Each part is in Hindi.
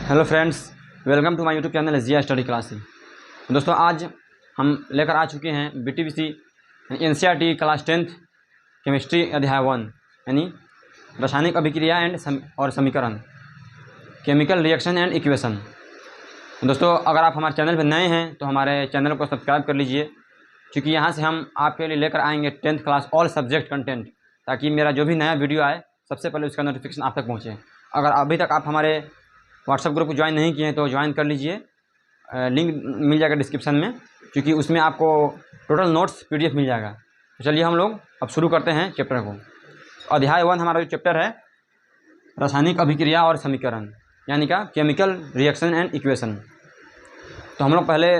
Hello friends, welcome to my YouTube channel SGR study classes. दोस्तों, आज हम लेकर आ चुके हैं बीटीबीसी एनसीईआरटी क्लास 10th केमिस्ट्री अध्याय 1 यानी रासायनिक अभिक्रिया और समीकरण, केमिकल रिएक्शन एंड इक्वेशन। दोस्तों, अगर आप हमारे चैनल पर नए हैं तो हमारे चैनल को सब्सक्राइब कर लीजिए, क्योंकि यहाँ से हम आपके लिए लेकर आएंगे 10th class all subject content, ताकि मेरा जो भी नया वीडियो आए सबसे पहले उसका नोटिफिकेशन आप तक पहुँचे। अगर अभी तक आप हमारे व्हाट्सएप ग्रुप को ज्वाइन नहीं किए हैं तो ज्वाइन कर लीजिए, लिंक मिल जाएगा डिस्क्रिप्शन में, क्योंकि उसमें आपको टोटल नोट्स पीडीएफ मिल जाएगा। तो चलिए हम लोग अब शुरू करते हैं चैप्टर को। अध्याय 1 हमारा जो चैप्टर है रासायनिक अभिक्रिया और समीकरण, यानी का केमिकल रिएक्शन एंड इक्वेशन। तो हम लोग पहले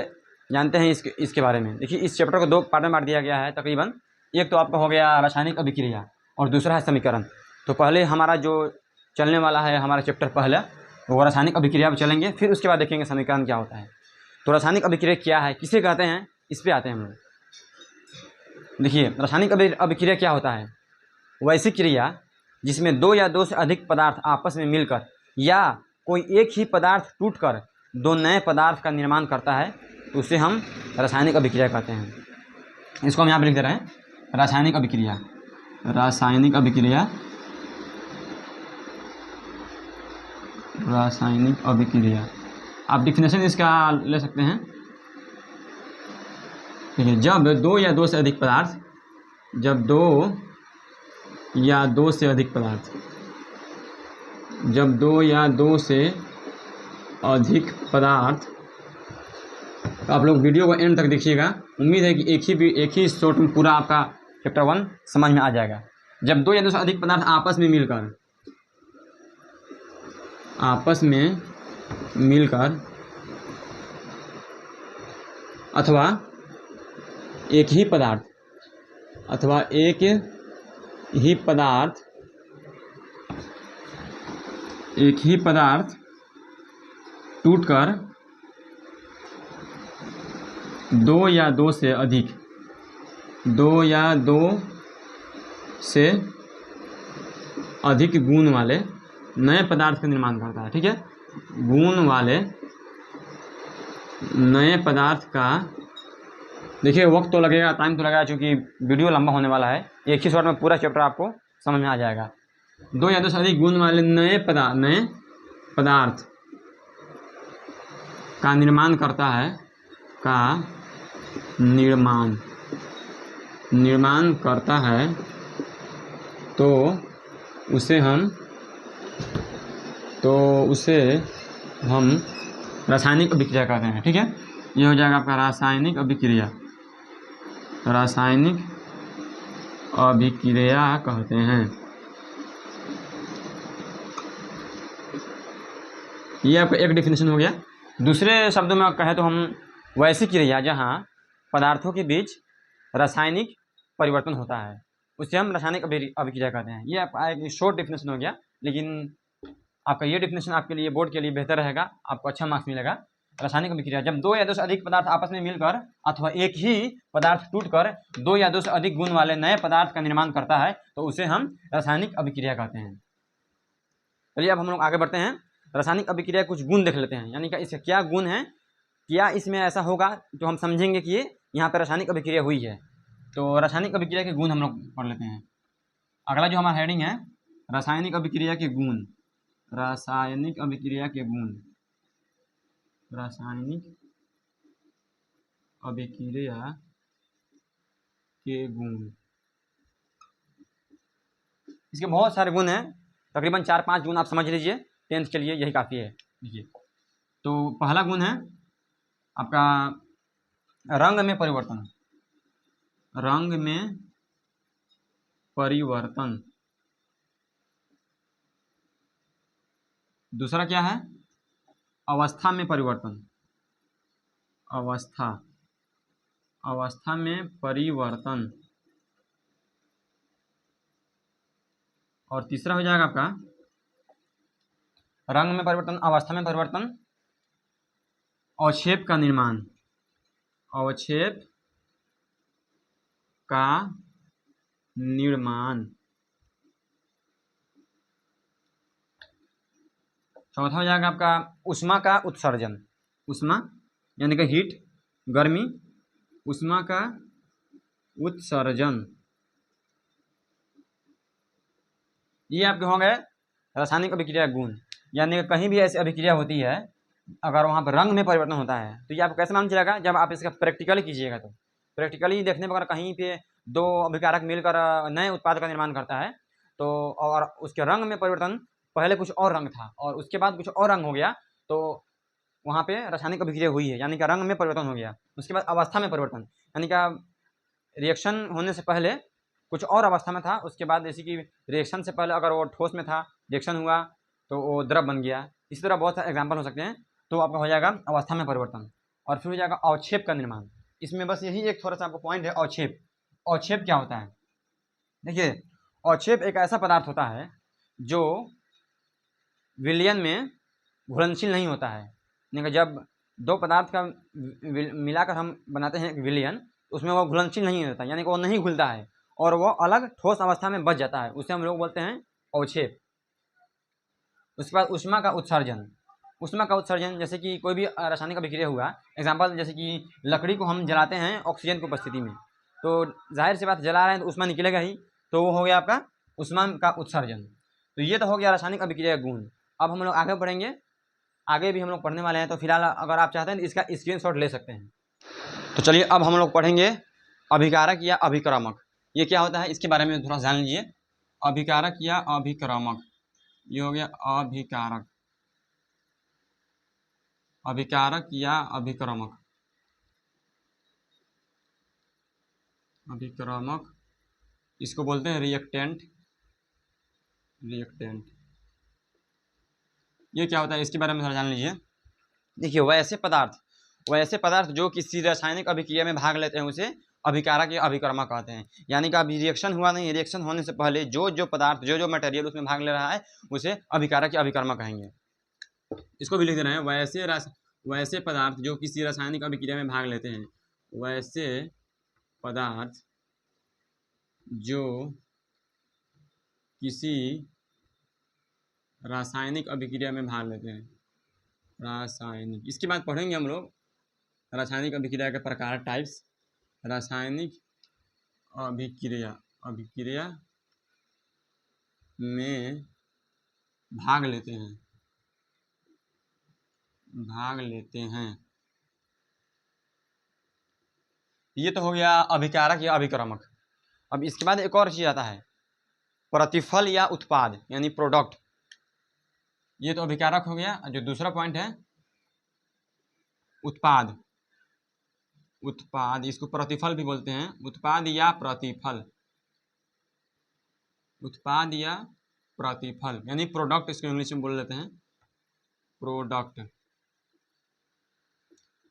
जानते हैं इसके बारे में। देखिए, इस चैप्टर को दो पार्ट में बांट दिया गया है तकरीबन। एक तो आपका हो गया रासायनिक अभिक्रिया और दूसरा है समीकरण। तो पहले हमारा जो चलने वाला है हमारा चैप्टर पहला, वो रासायनिक अभिक्रिया पर चलेंगे, फिर उसके बाद देखेंगे समीकरण क्या होता है। तो रासायनिक अभिक्रिया क्या है, किसे कहते हैं, इस पे आते हैं हम लोग। देखिए, रासायनिक अभिक्रिया क्या होता है? वैसी क्रिया जिसमें दो या दो से अधिक पदार्थ आपस में मिलकर या कोई एक ही पदार्थ टूटकर दो नए पदार्थ का निर्माण करता है, तो उसे हम रासायनिक अभिक्रिया कहते हैं। इसको हम यहाँ पर लिख दे रहे हैं, रासायनिक अभिक्रिया। रासायनिक अभिक्रिया, रासायनिक अभिक्रिया। आप डिफिनेशन इसका ले सकते हैं। देखिए, जब दो या दो से अधिक पदार्थ, जब दो या दो से अधिक पदार्थ, जब दो या दो से अधिक पदार्थ, तो आप लोग वीडियो को एंड तक देखिएगा। उम्मीद है कि एक ही शॉट में पूरा आपका चैप्टर 1 समझ में आ जाएगा। जब दो या दो से अधिक पदार्थ आपस में मिलकर अथवा एक ही पदार्थ टूटकर दो या दो से अधिक गुण वाले नए पदार्थ का निर्माण करता है। ठीक है, गुण वाले नए पदार्थ का। देखिए, वक्त तो लगेगा, टाइम तो लगेगा, क्योंकि वीडियो लंबा होने वाला है। एक ही शॉट में पूरा चैप्टर आपको समझ में आ जाएगा। दो या दो से अधिक गुण वाले नए पदार्थ का निर्माण करता है, निर्माण करता है, तो उसे हम रासायनिक अभिक्रिया कहते हैं। ठीक है, ये हो जाएगा आपका रासायनिक अभिक्रिया। रासायनिक अभिक्रिया कहते हैं। ये आपका एक डिफिनेशन हो गया। दूसरे शब्दों में कहें तो हम वैसी क्रिया जहाँ पदार्थों के बीच रासायनिक परिवर्तन होता है, उसे हम रासायनिक अभिक्रिया कहते हैं। ये आपका एक शॉर्ट डिफिनेशन हो गया, लेकिन आपका ये डिफिनेशन आपके लिए बोर्ड के लिए बेहतर रहेगा, आपको अच्छा मार्क्स मिलेगा। रासायनिक अभिक्रिया, जब दो या दो से अधिक पदार्थ आपस में मिलकर अथवा एक ही पदार्थ टूटकर दो या दो से अधिक गुण वाले नए पदार्थ का निर्माण करता है, तो उसे हम रासायनिक अभिक्रिया कहते हैं। चलिए, अब हम लोग आगे बढ़ते हैं। रासायनिक अभिक्रिया कुछ गुण देख लेते हैं, यानी कि इसका क्या गुण है, क्या इसमें ऐसा होगा तो हम समझेंगे कि यहाँ पर रासायनिक अभिक्रिया हुई है। तो रासायनिक अभिक्रिया के गुण हम लोग पढ़ लेते हैं। अगला जो हमारा हेडिंग है, रासायनिक अभिक्रिया के गुण। रासायनिक अभिक्रिया के गुण, रासायनिक अभिक्रिया के गुण। इसके बहुत सारे गुण हैं, तकरीबन 4-5 गुण आप समझ लीजिए, 10th के लिए यही काफ़ी है। देखिए, तो पहला गुण है आपका रंग में परिवर्तन। रंग में परिवर्तन। दूसरा क्या है? अवस्था में परिवर्तन। अवस्था में परिवर्तन। और तीसरा हो जाएगा आपका रंग में परिवर्तन, अवस्था में परिवर्तन, अवक्षेप का निर्माण। अवक्षेप का निर्माण। चौथा हो जाएगा आपका ऊष्मा का उत्सर्जन। ऊष्मा यानी कि हीट, गर्मी, ऊष्मा का उत्सर्जन। ये आपके हो गए रासायनिक अभिक्रिया गुण। यानी कि कहीं भी ऐसी अभिक्रिया होती है, अगर वहाँ पर रंग में परिवर्तन होता है तो ये आपको कैसे मालूम चलेगा, जब आप इसका प्रैक्टिकली कीजिएगा। तो प्रैक्टिकली देखने पर अगर कहीं पे दो अभिकारक मिलकर नए उत्पाद का निर्माण करता है तो, और उसके रंग में परिवर्तन, पहले कुछ और रंग था और उसके बाद कुछ और रंग हो गया, तो वहाँ पे रासायनिक अभिक्रिया हुई है, यानी कि रंग में परिवर्तन हो गया। उसके बाद अवस्था में परिवर्तन, यानी कि रिएक्शन होने से पहले कुछ और अवस्था में था, उसके बाद जैसे कि रिएक्शन से पहले अगर वो ठोस में था, रिएक्शन हुआ तो वो द्रव बन गया। इसी तरह बहुत सारे एग्जाम्पल हो सकते हैं। तो आपका हो जाएगा अवस्था में परिवर्तन। और फिर हो जाएगा अवक्षेप का निर्माण। इसमें बस यही एक थोड़ा सा आपको पॉइंट है, अवक्षेप। अवक्षेप क्या होता है? देखिए, अवक्षेप एक ऐसा पदार्थ होता है जो विलयन में घुलनशील नहीं होता है। यानी कि जब दो पदार्थ का मिलाकर हम बनाते हैं एक विलयन, उसमें वो घुलनशील नहीं होता, यानी कि वो नहीं घुलता है और वो अलग ठोस अवस्था में बच जाता है, उसे हम लोग बोलते हैं अवक्षेप। उसके बाद ऊष्मा का उत्सर्जन। ऊष्मा का उत्सर्जन जैसे कि कोई भी रासायनिक अभिक्रिया हुआ, एग्जाम्पल जैसे कि लकड़ी को हम जलाते हैं ऑक्सीजन की उपस्थिति में, तो जाहिर सी बात जला रहे हैं तो ऊष्मा निकलेगा ही, तो वो हो गया आपका ऊष्मा का उत्सर्जन। तो ये तो हो गया रासायनिक अभिक्रिया गुण। अब हम लोग आगे बढ़ेंगे, आगे भी हम लोग पढ़ने वाले हैं, तो फिलहाल अगर आप चाहते हैं तो इसका स्क्रीनशॉट ले सकते हैं। तो चलिए अब हम लोग पढ़ेंगे अभिकारक या अभिक्रामक। ये क्या होता है इसके बारे में थोड़ा जान लीजिए। अभिकारक या अभिक्रामक, ये हो गया अभिकारक, अभिकारक या अभिक्रामक। अभिक्रामक इसको बोलते हैं रिएक्टेंट। रिएक्टेंट ये क्या होता है इसके बारे में थोड़ा जान लीजिए। देखिए, वैसे पदार्थ जो किसी रासायनिक अभिक्रिया में भाग लेते हैं उसे अभिकारक या अभिक्रामक कहते हैं। यानी कि अभी रिएक्शन हुआ नहीं, रिएक्शन होने से पहले जो पदार्थ जो मटेरियल उसमें भाग ले रहा है उसे अभिकारक या अभिक्रामक कहेंगे। इसको भी लिख दे रहे हैं, वैसे पदार्थ जो किसी रासायनिक अभिक्रिया में भाग लेते हैं, वैसे पदार्थ जो किसी रासायनिक अभिक्रिया में भाग लेते हैं। रासायनिक, इसके बाद पढ़ेंगे हम लोग रासायनिक अभिक्रिया के प्रकार, टाइप्स। रासायनिक अभिक्रिया में भाग लेते हैं। ये तो हो गया अभिकारक या अभिक्रामक। अब इसके बाद एक और चीज आता है, प्रतिफल या उत्पाद यानी प्रोडक्ट। ये तो अभिकारक हो गया। जो दूसरा पॉइंट है उत्पाद, इसको प्रतिफल भी बोलते हैं। उत्पाद या प्रतिफल, यानी प्रोडक्ट, इसको इंग्लिश में बोल लेते हैं प्रोडक्ट।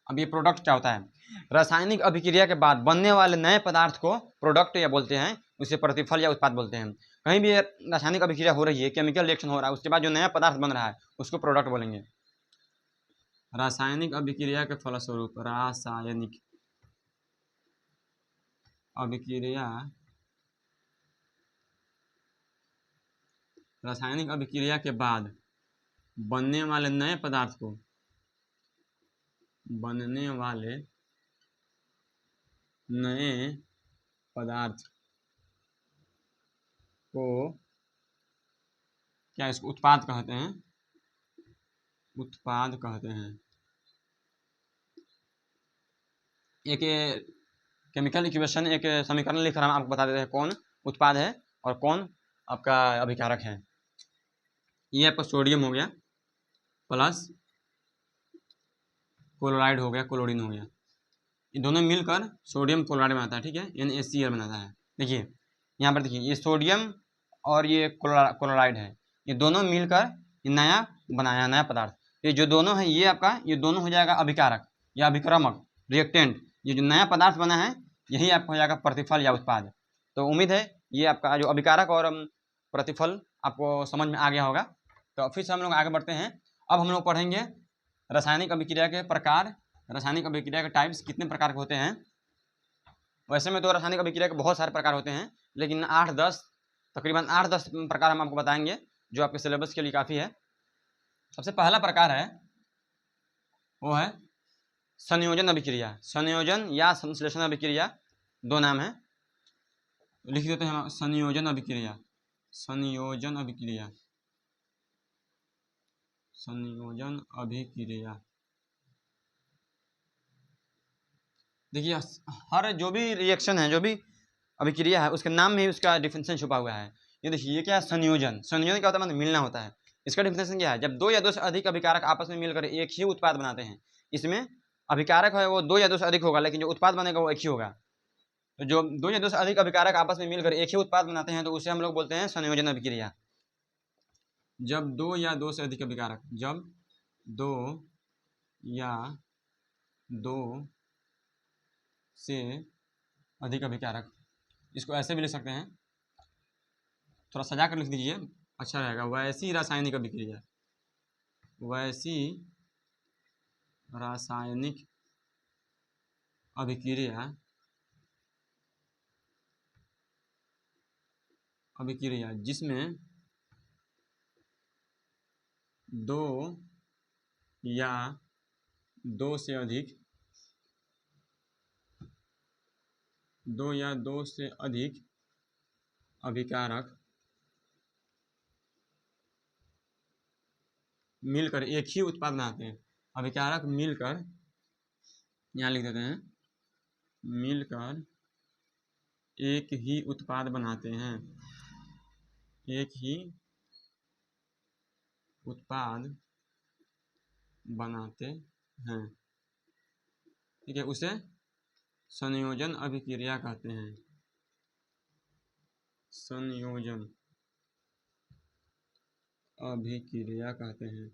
अब ये प्रोडक्ट क्या होता है? रासायनिक अभिक्रिया के बाद बनने वाले नए पदार्थ को प्रोडक्ट या बोलते हैं, उसे प्रतिफल या उत्पाद बोलते हैं। कहीं भी रासायनिक अभिक्रिया हो रही है, केमिकल रिएक्शन हो रहा है, उसके बाद जो नया पदार्थ बन रहा है उसको प्रोडक्ट बोलेंगे। रासायनिक अभिक्रिया के फलस्वरूप, रासायनिक अभिक्रिया के बाद बनने वाले नए पदार्थ को, क्या इसको उत्पाद कहते हैं। एक केमिकल इक्वेशन, एक समीकरण लिख रहा हूं, आपको बता देते हैं कौन उत्पाद है और कौन आपका अभिकारक है। ये आपका सोडियम हो गया प्लस क्लोराइड हो गया, क्लोरीन हो गया, ये दोनों मिलकर सोडियम क्लोराइड बनाता है, ठीक है, NaCl बनाता है। देखिए यहाँ पर देखिए, ये सोडियम और ये क्लोराइड है, ये दोनों मिलकर नया बनाया, नया पदार्थ। ये जो दोनों है ये आपका, ये दोनों हो जाएगा अभिकारक या अभिक्रामक, रिएक्टेंट। ये जो नया पदार्थ बना है यही आपका हो जाएगा प्रतिफल या उत्पाद। तो उम्मीद है ये आपका जो अभिकारक और प्रतिफल आपको समझ में आ गया होगा। तो फिर से हम लोग आगे बढ़ते हैं। अब हम लोग पढ़ेंगे रासायनिक अभिक्रिया के प्रकार, रासायनिक अभिक्रिया के टाइप्स कितने प्रकार के होते हैं। वैसे में तो रासायनिक अभिक्रिया के बहुत सारे प्रकार होते हैं, लेकिन तकरीबन 8-10 प्रकार हम आपको बताएंगे, जो आपके सिलेबस के लिए काफ़ी है। सबसे पहला प्रकार है वो है संयोजन अभिक्रिया। संयोजन या संश्लेषण अभिक्रिया दो नाम है, लिख देते हैं हम संयोजन अभिक्रिया। संयोजन अभिक्रिया, संयोजन अभिक्रिया। देखिए हर जो भी रिएक्शन है, जो भी अभिक्रिया है, उसके नाम में ही उसका डिफिनेशन छुपा हुआ है। ये देखिए ये क्या है, संयोजन। संयोजन क्या होता है, मतलब मिलना होता है। इसका डिफिनेशन क्या है, जब दो या दो से अधिक अभिकारक आपस में मिलकर एक ही उत्पाद बनाते हैं। इसमें अभिकारक है वो दो या दो से अधिक होगा, लेकिन जो उत्पाद बनेगा वो एक ही होगा। तो जो दो या दो से अधिक अभिकारक आपस में मिलकर एक ही उत्पाद बनाते हैं तो उसे हम लोग बोलते हैं संयोजन अभिक्रिया। जब दो या दो से अधिक अभिकारक, जब दो या दो से अधिक अभिकारक, इसको ऐसे भी लिख सकते हैं, थोड़ा सजा कर लिख दीजिए अच्छा रहेगा। वैसी रासायनिक अभिक्रिया, वैसी रासायनिक अभिक्रिया, अभिक्रिया जिसमें दो या दो से अधिक, दो या दो से अधिक अभिकारक मिलकर एक ही उत्पाद बनाते हैं। अभिकारक मिलकर, यहाँ लिख देते हैं, मिलकर एक ही उत्पाद बनाते हैं, एक ही उत्पाद बनाते हैं, ठीक है। उसे संयोजन अभिक्रिया कहते हैं, संयोजन अभिक्रिया कहते हैं।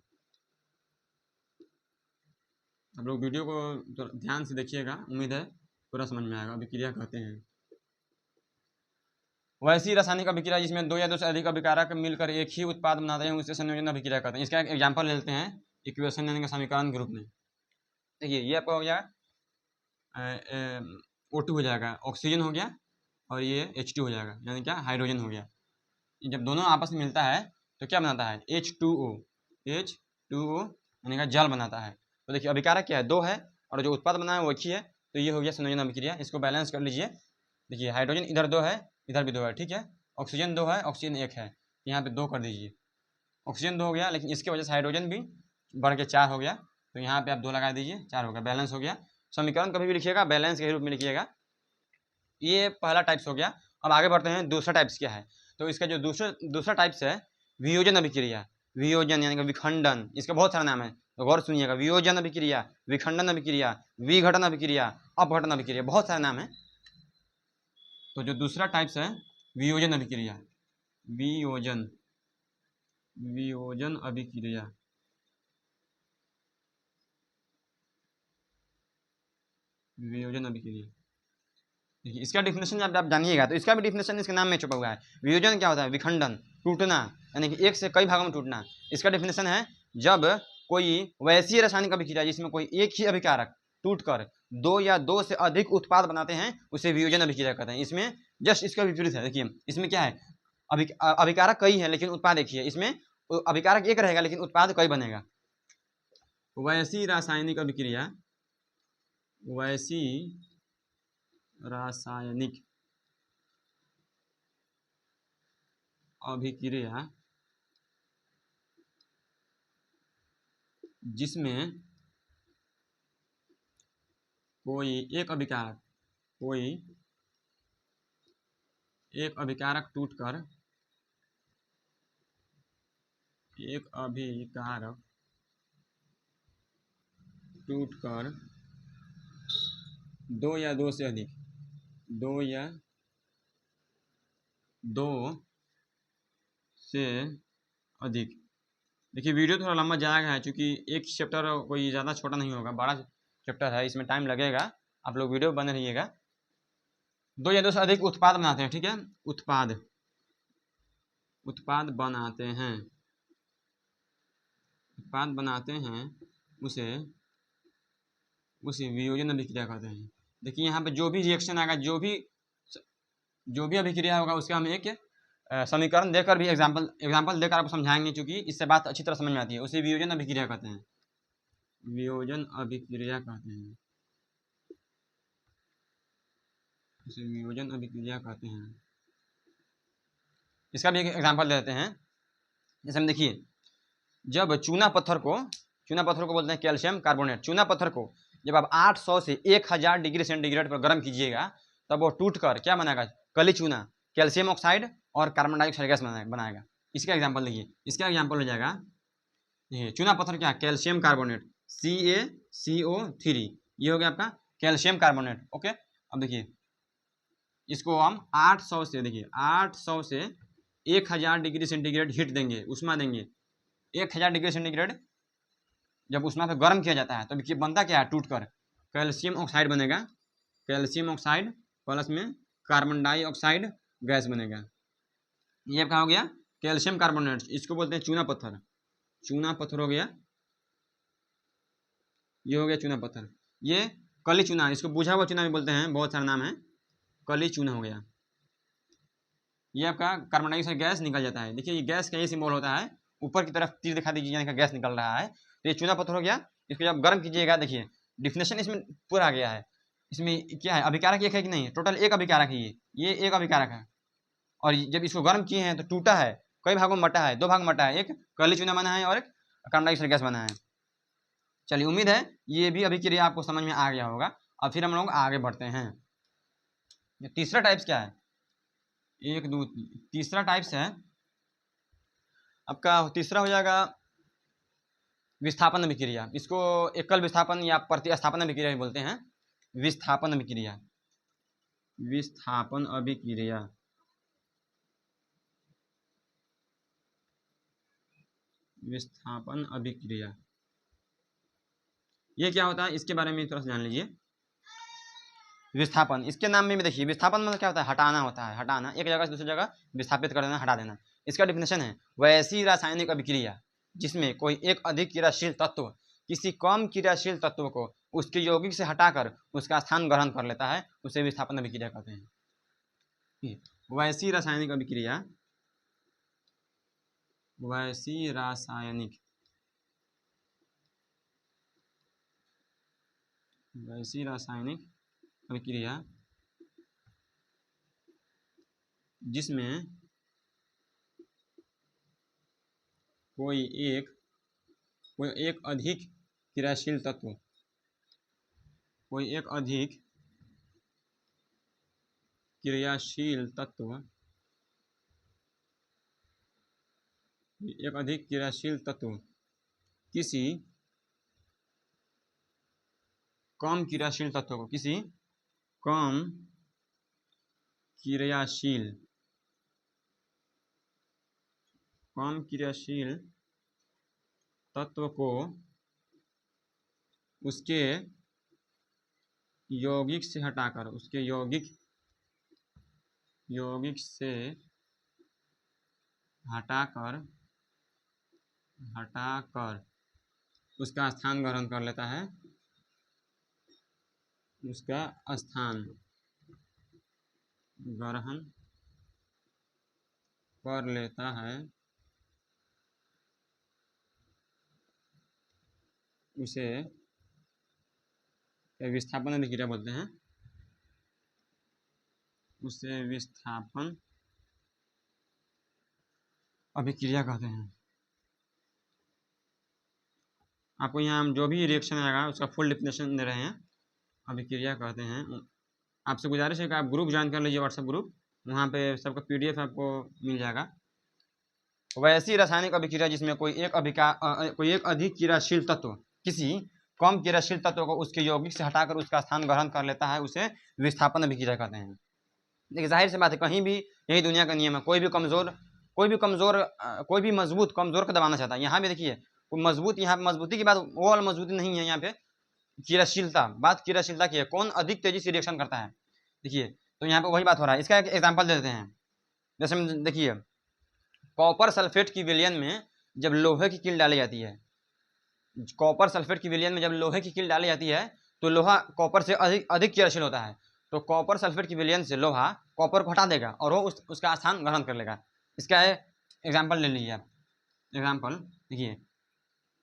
आप लोग वीडियो को ध्यान से देखिएगा, उम्मीद है पूरा समझ में आएगा। अभिक्रिया कहते हैं वैसी रासायनिक अभिक्रिया जिसमें दो या दो से अधिक अभिकारक मिलकर एक ही उत्पाद बनाते हैं, उसे संयोजन अभिक्रिया कहते हैं। इसका एक एग्जाम्पल लेते हैं इक्वेशन यानी कि समीकरण के रूप में। देखिए ये आपका हो गया O2 हो जाएगा, ऑक्सीजन हो गया, और ये H2 हो जाएगा, यानी क्या, हाइड्रोजन हो गया। जब दोनों आपस में मिलता है तो क्या बनाता है, H2O, H2O यानी कि जल बनाता है। तो देखिए अभिकारक क्या है, दो है, और जो उत्पाद बना है वो एक ही है, तो ये हो गया संयोजन अभिक्रिया। इसको बैलेंस कर लीजिए। देखिए हाइड्रोजन इधर दो है, इधर भी दो है, ठीक है। ऑक्सीजन दो है, ऑक्सीजन एक है, यहाँ पे दो कर दीजिए। ऑक्सीजन दो हो गया, लेकिन इसकी वजह से हाइड्रोजन भी बढ़ के चार हो गया, तो यहाँ पे आप दो लगा दीजिए, चार हो गया, बैलेंस हो गया। समीकरण कभी भी लिखिएगा बैलेंस के रूप में लिखिएगा। ये पहला टाइप्स हो गया। अब आगे बढ़ते हैं, दूसरा टाइप्स क्या है। तो इसका जो दूसरा टाइप्स है वियोजन अभिक्रिया। वियोजन यानी कि विखंडन, इसका बहुत सारा नाम है, तो गौर सुनिएगा। वियोजन अभिक्रिया, विखंडन अभिक्रिया, विघटन अभिक्रिया, अपघटन अभिक्रिया, बहुत सारे नाम है। तो जो दूसरा टाइप्स है वियोजन अभिक्रिया, वियोजन, वियोजन अभिक्रिया, वियोजन अभिक्रिया। देखिए इसका डिफिनेशन जब आप जानिएगा तो इसका भी डिफिनेशन इसके नाम में छुपा हुआ है। वियोजन क्या होता है, विखंडन, टूटना, यानी कि एक से कई भागों में टूटना। इसका डिफिनेशन है जब कोई वैसी रासायनिक अभिक्रिया जिसमें कोई एक ही अभिकारक टूटकर दो या दो से अधिक उत्पाद बनाते हैं उसे वियोजन अभिक्रिया कहते हैं। इसमें जस्ट इसका विपरीत है। देखिए इसमें क्या है, अभिकारक कई है लेकिन उत्पाद एक ही है। इसमें अभिकारक एक रहेगा लेकिन उत्पाद कई बनेगा। वैसी रासायनिक अभिक्रिया, वैसी रासायनिक अभिक्रिया जिसमें कोई एक अभिकारक, कोई एक अभिकारक टूटकर, एक अभिकारक टूटकर दो या दो से अधिक, दो या दो से अधिक। देखिए वीडियो थोड़ा लंबा जाएगा है, क्योंकि एक चैप्टर कोई ज़्यादा छोटा नहीं होगा, बड़ा चैप्टर है, इसमें टाइम लगेगा। आप लोग वीडियो बने रहिएगा। दो या दो से अधिक उत्पाद बनाते हैं, ठीक है, उत्पाद, उत्पाद बनाते हैं, उत्पाद बनाते हैं, उसे वियोजन अभिक्रिया कहते हैं। देखिए यहाँ पे जो भी रिएक्शन आएगा, जो भी अभिक्रिया होगा उसका हम एक समीकरण देकर भी एग्जाम्पल देकर आपको समझाएंगे, क्योंकि इससे बात अच्छी तरह समझ में आती है। उसे वियोजन अभिक्रिया कहते हैं, वियोजन अभिक्रिया कहते हैं, उसे वियोजन अभिक्रिया कहते हैं। इसका भी एक एग्जाम्पल दे देते हैं। जैसे हम देखिए, जब चूना पत्थर को बोलते हैं कैल्शियम कार्बोनेट। चूना पत्थर को जब आप 800 से 1000 डिग्री सेंटीग्रेड पर गर्म कीजिएगा, तब वो टूटकर क्या बनाएगा, कली चूना, कैल्शियम ऑक्साइड और कार्बन डाइऑक्साइड गैस बनाएगा। इसका एग्जाम्पल देखिए, इसका एग्जाम्पल हो जाएगा ये चूना पत्थर क्या, कैल्शियम कार्बोनेट CaCO3, ये हो गया आपका कैल्शियम कार्बोनेट। ओके, अब देखिए इसको हम 800 से 1000 डिग्री सेंटीग्रेड हीट देंगे, उष्मा देंगे। 1000 डिग्री सेंटीग्रेड जब उष्मा पे गर्म किया जाता है, तो तो बनता क्या है, टूटकर कैल्शियम ऑक्साइड बनेगा, कैल्शियम ऑक्साइड प्लस में कार्बन डाइऑक्साइड गैस बनेगा। ये क्या हो गया, कैल्शियम कार्बोनेट। इसको बोलते हैं चूना पत्थर। चूना पत्थर हो गया, ये हो गया चूना पत्थर। ये कली चूना, इसको बुझा हुआ चूना भी बोलते हैं, बहुत सारे नाम है। कली चूना हो गया। ये आपका कार्बन डाइऑक्साइड गैस निकल जाता है। देखिए ये गैस का ये सिंबल होता है, ऊपर की तरफ तीर दिखा दीजिए, यानी का गैस निकल रहा है। तो ये चूना पत्थर हो गया। इसको जब गर्म कीजिएगा, देखिए डिफिनेशन इसमें पूरा आ गया है। इसमें क्या है, अभिकारक एक है कि नहीं, टोटल एक अभिकारक है। ये एक अभिकारक है, और जब इसको गर्म किए हैं तो टूटा है, कई भागों में मटा है, 2 भाग में मटा है, एक कली चूना बना है और एक कार्बन डाइऑक्साइड गैस बना है। चलिए, उम्मीद है ये भी अभिक्रिया आपको समझ में आ गया होगा। अब फिर हम लोग आगे बढ़ते हैं। तीसरा टाइप्स क्या है, 1 2 तीसरा टाइप्स है आपका, तीसरा हो जाएगा विस्थापन अभिक्रिया। इसको एकल विस्थापन या प्रतिस्थापन अभिक्रिया भी बोलते हैं। विस्थापन अभिक्रिया, विस्थापन अभिक्रिया, विस्थापन अभिक्रिया, ये क्या होता है, इसके बारे में थोड़ा सा जान लीजिए। विस्थापन, इसके नाम में भी देखिए, विस्थापन मतलब क्या होता है, हटाना होता है, हटाना, एक जगह से दूसरी जगह विस्थापित कर देना, हटा देना। इसका डिफिनेशन है, वैसी रासायनिक अभिक्रिया जिसमें कोई एक अधिक क्रियाशील तत्व किसी कम क्रियाशील तत्व को उसके यौगिक से हटाकर उसका स्थान ग्रहण कर लेता है, उसे विस्थापन अभिक्रिया कहते हैं। वैसी रासायनिक अभिक्रिया, वैसी रासायनिक अभिक्रिया जिसमें कोई एक अधिक क्रियाशील तत्व, कोई एक अधिक क्रियाशील तत्व, एक अधिक क्रियाशील तत्व किसी कम क्रियाशील तत्व को, किसी कम क्रियाशील तत्व को उसके यौगिक से हटाकर, उसके यौगिक से हटाकर उसका स्थान ग्रहण कर लेता है, उसका स्थान ग्रहण कर लेता है, उसे विस्थापन अभिक्रिया बोलते हैं। उसे विस्थापन अभिक्रिया कहते हैं। आपको यहाँ हम जो भी रिएक्शन आएगा उसका फुल डिफिनेशन दे रहे हैं, अभिक्रिया कहते हैं। आपसे गुजारिश है कि आप ग्रुप ज्वाइन कर लीजिए, व्हाट्सएप ग्रुप, वहाँ पे सबका PDF आपको मिल जाएगा। वैसी रासायनिक अभिक्रिया जिसमें कोई एक अधिक क्रियाशील तत्व किसी कम क्रियाशील तत्व को उसके यौगिक से हटाकर उसका स्थान ग्रहण कर लेता है, उसे विस्थापन अभिक्रिया कहते हैं। देखिए जाहिर सी बात है, कहीं भी यही दुनिया का नियम है, कोई भी मजबूत कमजोर को दबाना चाहता है। यहाँ भी देखिए कोई मजबूत, यहाँ पे मजबूती की बात वो वाला मजबूती नहीं है, यहाँ पे क्रियाशीलता, बात क्रियाशीलता की है, कौन अधिक तेजी से रिएक्शन करता है। देखिए तो यहाँ पे वही बात हो रहा है। इसका एक एग्जाम्पल दे देते हैं। जैसे देखिए, कॉपर सल्फेट की विलयन में जब लोहे की कील डाली जाती है, कॉपर सल्फेट की विलयन में जब लोहे की कील डाली जाती है, तो लोहा कॉपर से अधिक क्रियाशील होता है। तो कॉपर सल्फेट की विलयन से लोहा कॉपर को हटा देगा और वो उसका स्थान ग्रहण कर लेगा। इसका है एग्जाम्पल ले लीजिए आप। एग्जाम्पल देखिए,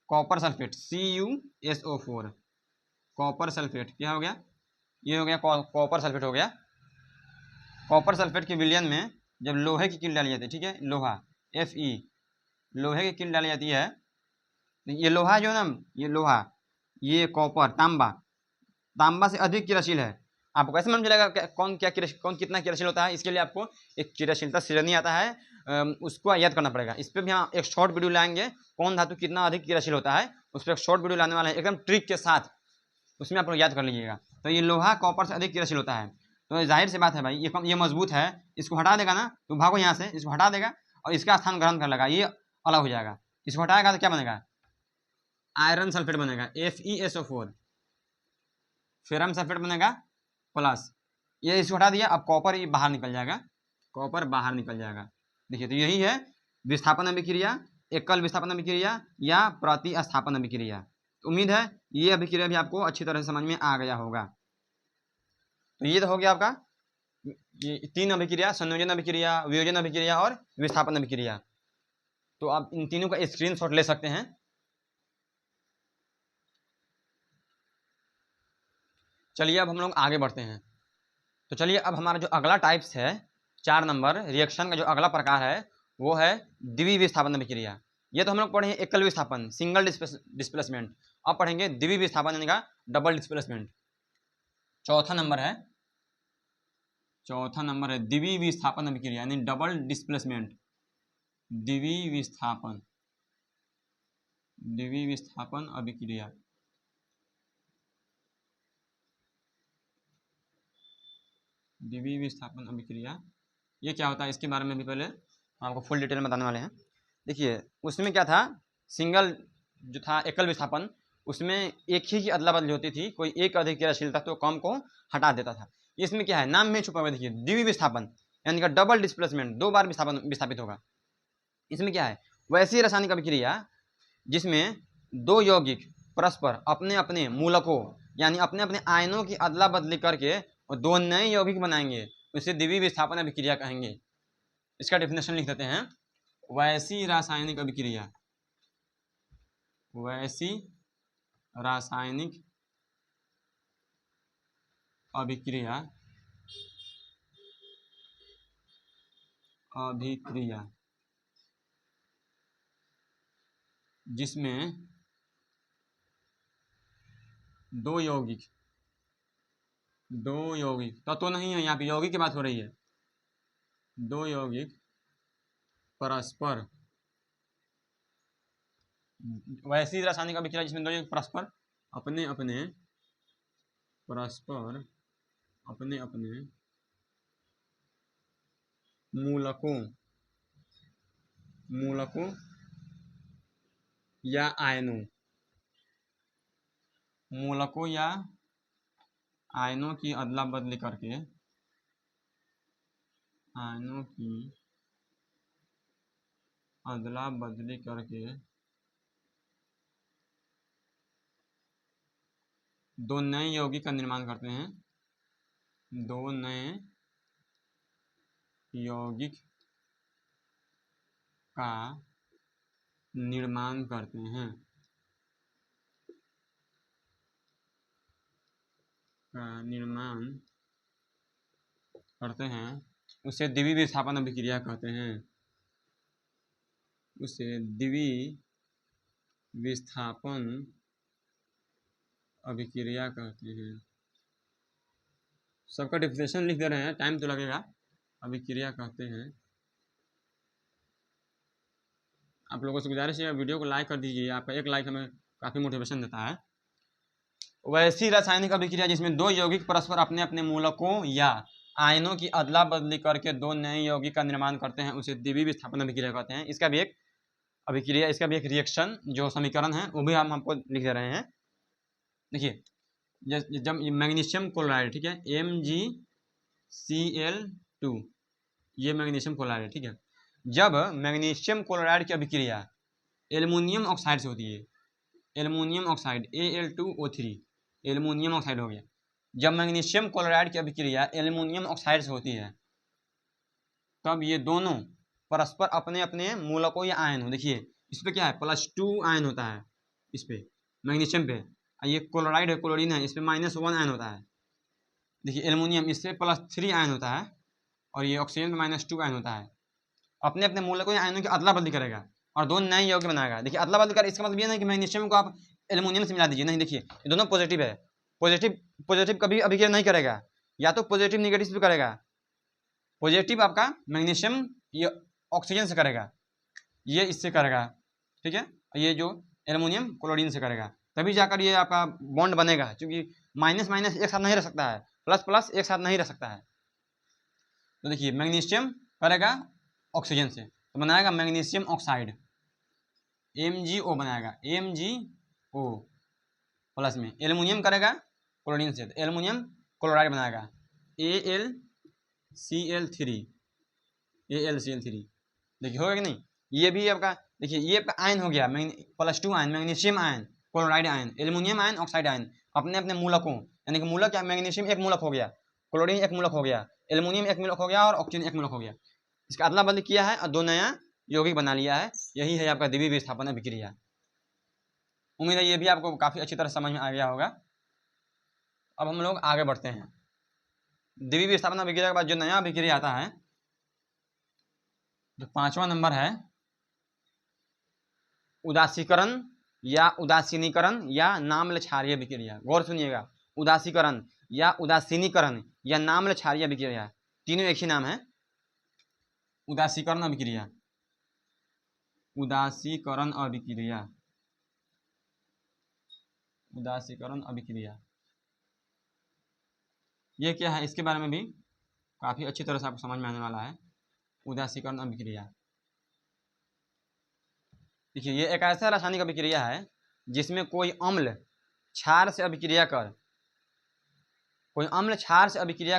copper sulphate CuSO4, copper sulphate क्या हो गया, ये हो गया कॉपर सल्फेट हो गया। कॉपर सल्फेट के विलयन में जब लोहे की कील डाली जाती है, ठीक है, लोहा Fe, लोहे की कील डाली जाती है, ये लोहा जो है ना, ये लोहा, ये कॉपर तांबा से अधिक क्रियाशील है। आपको कैसे मालूम चलेगा कौन कितना क्रियाशील होता है? इसके लिए आपको एक क्रियाशीलता श्रेणी आता है, उसको याद करना पड़ेगा। इस पर भी हम एक शॉर्ट वीडियो लाएंगे, कौन धातु कितना अधिक क्रियाशील होता है, उस पर एक शॉर्ट वीडियो लाने वाला है एकदम ट्रिक के साथ, उसमें आप लोग याद कर लीजिएगा। तो ये लोहा कॉपर से अधिक क्रियाशील होता है, तो जाहिर सी बात है भाई, ये मजबूत है, इसको हटा देगा ना तो भागो यहाँ से, इसको हटा देगा और इसका स्थान ग्रहण कर लेगा, ये अलग हो जाएगा। इसको हटाएगा तो क्या बनेगा? आयरन सल्फेट बनेगा FeSO4, फेरम सल्फेट बनेगा प्लस, ये इसको हटा दिया, अब कॉपर ये बाहर निकल जाएगा, कॉपर बाहर निकल जाएगा। देखिए, तो यही है विस्थापन अभिक्रिया, एकल विस्थापन अभिक्रिया या प्रतिस्थापन अभिक्रिया। तो उम्मीद है ये अभिक्रिया भी आपको अच्छी तरह से समझ में आ गया होगा। तो ये तो हो गया आपका ये 3 अभिक्रिया, संयोजन अभिक्रिया, वियोजन अभिक्रिया और विस्थापन अभिक्रिया। तो आप इन तीनों का स्क्रीनशॉट ले सकते हैं। चलिए अब हम लोग आगे बढ़ते हैं। तो चलिए अब हमारा जो अगला टाइप्स है 4 नंबर रिएक्शन का जो अगला प्रकार है वो है द्विविस्थापन अभिक्रिया। ये तो हम लोग पढ़े एकल विस्थापन सिंगल डिस्प्लेसमेंट, अब पढ़ेंगे द्विविस्थापन यानी का डबल डिस्प्लेसमेंट। चौथा नंबर है द्विविस्थापन अभिक्रिया यानी डबल डिस्प्लेसमेंट। द्विविस्थापन अभिक्रिया, द्विविस्थापन अभिक्रिया ये क्या होता है, इसके बारे में भी पहले आपको फुल डिटेल में बताने वाले हैं। देखिए, उसमें क्या था, सिंगल जो था एकल विस्थापन, उसमें एक ही की अदला बदली होती थी, कोई एक अधिक क्रियाशील था तो कम को हटा देता था। इसमें क्या है, नाम में छुपा हुआ, देखिए द्विविस्थापन यानी कि डबल डिस्प्लेसमेंट, 2 बार विस्थापित होगा। इसमें क्या है, वैसी रासायनिक अभिक्रिया जिसमें 2 यौगिक परस्पर अपने अपने मूलकों यानी अपने अपने आयनों की अदला बदली करके और 2 नए यौगिक बनाएंगे, उसे द्विविस्थापन अभिक्रिया कहेंगे। इसका डेफिनेशन लिख देते हैं, वैसी रासायनिक अभिक्रिया, वैसी रासायनिक अभिक्रिया जिसमें 2 यौगिक तो नहीं है, यहाँ पे यौगिक की बात हो रही है, 2 यौगिक परस्पर, वैसी रासायनिक अभिक्रिया जिसमें 2 यौगिक परस्पर अपने अपने मूलकों या आयनों की अदला बदली करके दो नए यौगिक का निर्माण करते हैं, 2 नए यौगिक का निर्माण करते हैं, उसे द्विविस्थापन अभिक्रिया कहते हैं, सबका डेफिनेशन लिख दे रहे हैं, टाइम तो लगेगा। अभिक्रिया कहते हैं, आप लोगों से गुजारिश है वीडियो को लाइक कर दीजिए, आपका एक लाइक हमें काफ़ी मोटिवेशन देता है। वैसी रासायनिक अभिक्रिया जिसमें 2 यौगिक परस्पर अपने अपने मूलकों या आयनों की अदला बदली करके 2 नए यौगिक का निर्माण करते हैं, उसे द्विविस्थापन अभिक्रिया कहते हैं। इसका भी एक अभिक्रिया, इसका भी एक रिएक्शन जो समीकरण है वो भी हम आपको लिख दे रहे हैं। देखिए, जब मैग्नीशियम क्लोराइड, ठीक है, MgCl2, ये मैग्नीशियम क्लोराइड, ठीक है, जब मैग्नीशियम क्लोराइड की अभिक्रिया एल्युमिनियम ऑक्साइड से होती है, aluminium oxide Al2O3, aluminium oxide हो गया, जब मैग्नीशियम क्लोराइड की अभिक्रिया एल्युमिनियम ऑक्साइड से होती है, तब ये दोनों परस्पर अपने अपने मूलकों या आयन हो। देखिए इस पर क्या है, +2 आयन होता है इस पे मैग्नीशियम पे, ये क्लोराइड है, क्लोरीन है, इस पर -1 आयन होता है। देखिए एल्युमिनियम इससे +3 आयन होता है और ये ऑक्सीजन में -2 आयन होता है। अपने अपने मूलकों या आयनों की अदला बदली करेगा और दो नए यौगिक बनाएगा। देखिए अदला बदली कर इसका मतलब ये नहीं कि मैग्नीशियम को आप एल्युमिनियम से मिला दीजिए, नहीं। देखिए ये दोनों पॉजिटिव है, पॉजिटिव पॉजिटिव कभी अभिक्रिया नहीं करेगा, या तो पॉजिटिव निगेटिव भी करेगा। पॉजिटिव आपका मैग्नीशियम ये ऑक्सीजन से करेगा, ये इससे करेगा, ठीक है। ये जो एल्युमिनियम क्लोरीन से करेगा, तभी जाकर ये आपका बॉन्ड बनेगा, क्योंकि माइनस माइनस एक साथ नहीं रह सकता है, प्लस प्लस एक साथ नहीं रह सकता है। तो देखिए मैग्नीशियम करेगा ऑक्सीजन से तो बनाएगा मैग्नीशियम ऑक्साइड, MgO बनाएगा, MgO प्लस में। एल्युमिनियम करेगा क्लोरीन से तो एल्युमिनियम क्लोराइड बनाएगा, AlCl3। देखिए होगा कि नहीं, ये भी आपका, देखिए ये आपका आयन हो गया, +2 ion, magnesium ion, chloride ion, aluminium ion, oxide ion, अपने अपने मूलकों, यानी कि मूलक क्या, मैग्नीशियम एक मूलक हो गया, क्लोरीन एक मूलक हो गया, एल्युमिनियम एक मूलक हो गया और ऑक्सीजन एक मूलक हो गया। इसका अदला बदली किया है और दो नया यौगिक बना लिया है। यही है आपका द्वितीय विस्थापन अभिक्रिया। उम्मीद है ये भी आपको काफ़ी अच्छी तरह समझ में आ गया होगा। अब हम लोग आगे बढ़ते हैं। द्वितीय विस्थापन अभिक्रिया के बाद जो नया अभिक्रिया आता है, जो 5वां नंबर है, उदासीकरण या उदासीनीकरण या नाम्ल क्षारीय अभिक्रिया। गौर सुनिएगा, उदासीकरण या उदासीनीकरण या नाम्ल क्षारीय अभिक्रिया, तीनों एक ही नाम है। उदासीकरण अभिक्रिया, उदासीकरण अभिक्रिया, उदासीकरण अभिक्रिया, ये क्या है, इसके बारे में भी काफ़ी अच्छी तरह से आपको समझ में आने वाला है। उदासीकरण अभिक्रिया, देखिए ये एक ऐसा रासायनिक अभिक्रिया है जिसमें कोई अम्ल क्षार से अभिक्रिया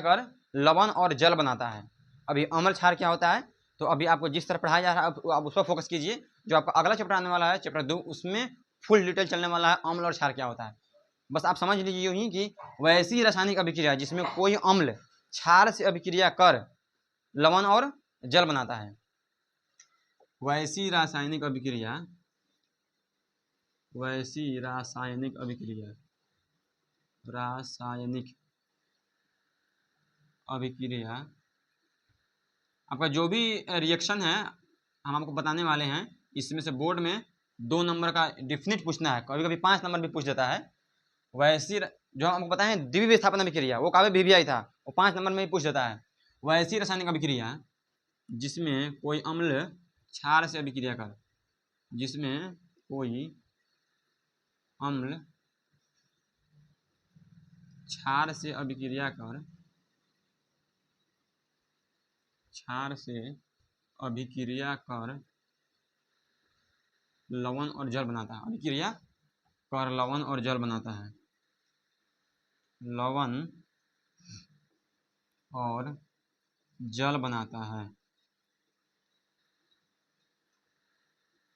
कर लवण और जल बनाता है। अभी अम्ल क्षार क्या होता है, तो अभी आपको जिस तरह पढ़ाया जा रहा है आप उस पर फोकस कीजिए। जो आपका अगला चैप्टर आने वाला है, चैप्टर 2, उसमें फुल डिटेल चलने वाला है अम्ल और क्षार क्या होता है। बस आप समझ लीजिए यूँ ही कि वैसी रासायनिक अभिक्रिया जिसमें कोई अम्ल क्षार से अभिक्रिया कर लवण और जल बनाता है, वैसी रासायनिक अभिक्रिया आपका जो भी रिएक्शन है हम आपको बताने वाले हैं। इसमें से बोर्ड में 2 नंबर का डिफिनिट पूछना है, कभी कभी 5 नंबर भी पूछ देता है। वैसी जो हमको बताएं द्वितीय विस्थापन अभिक्रिया, वो काव्य VVI था, वो 5 नंबर में भी पूछ देता है। वैसी रासायनिक अभिक्रिया जिसमें कोई अम्ल क्षार से अभिक्रिया कर, जिसमें कोई अम्ल क्षार से अभिक्रिया कर लवण और जल बनाता है। अभिक्रिया कर लवण और जल बनाता है, लवण और जल बनाता है,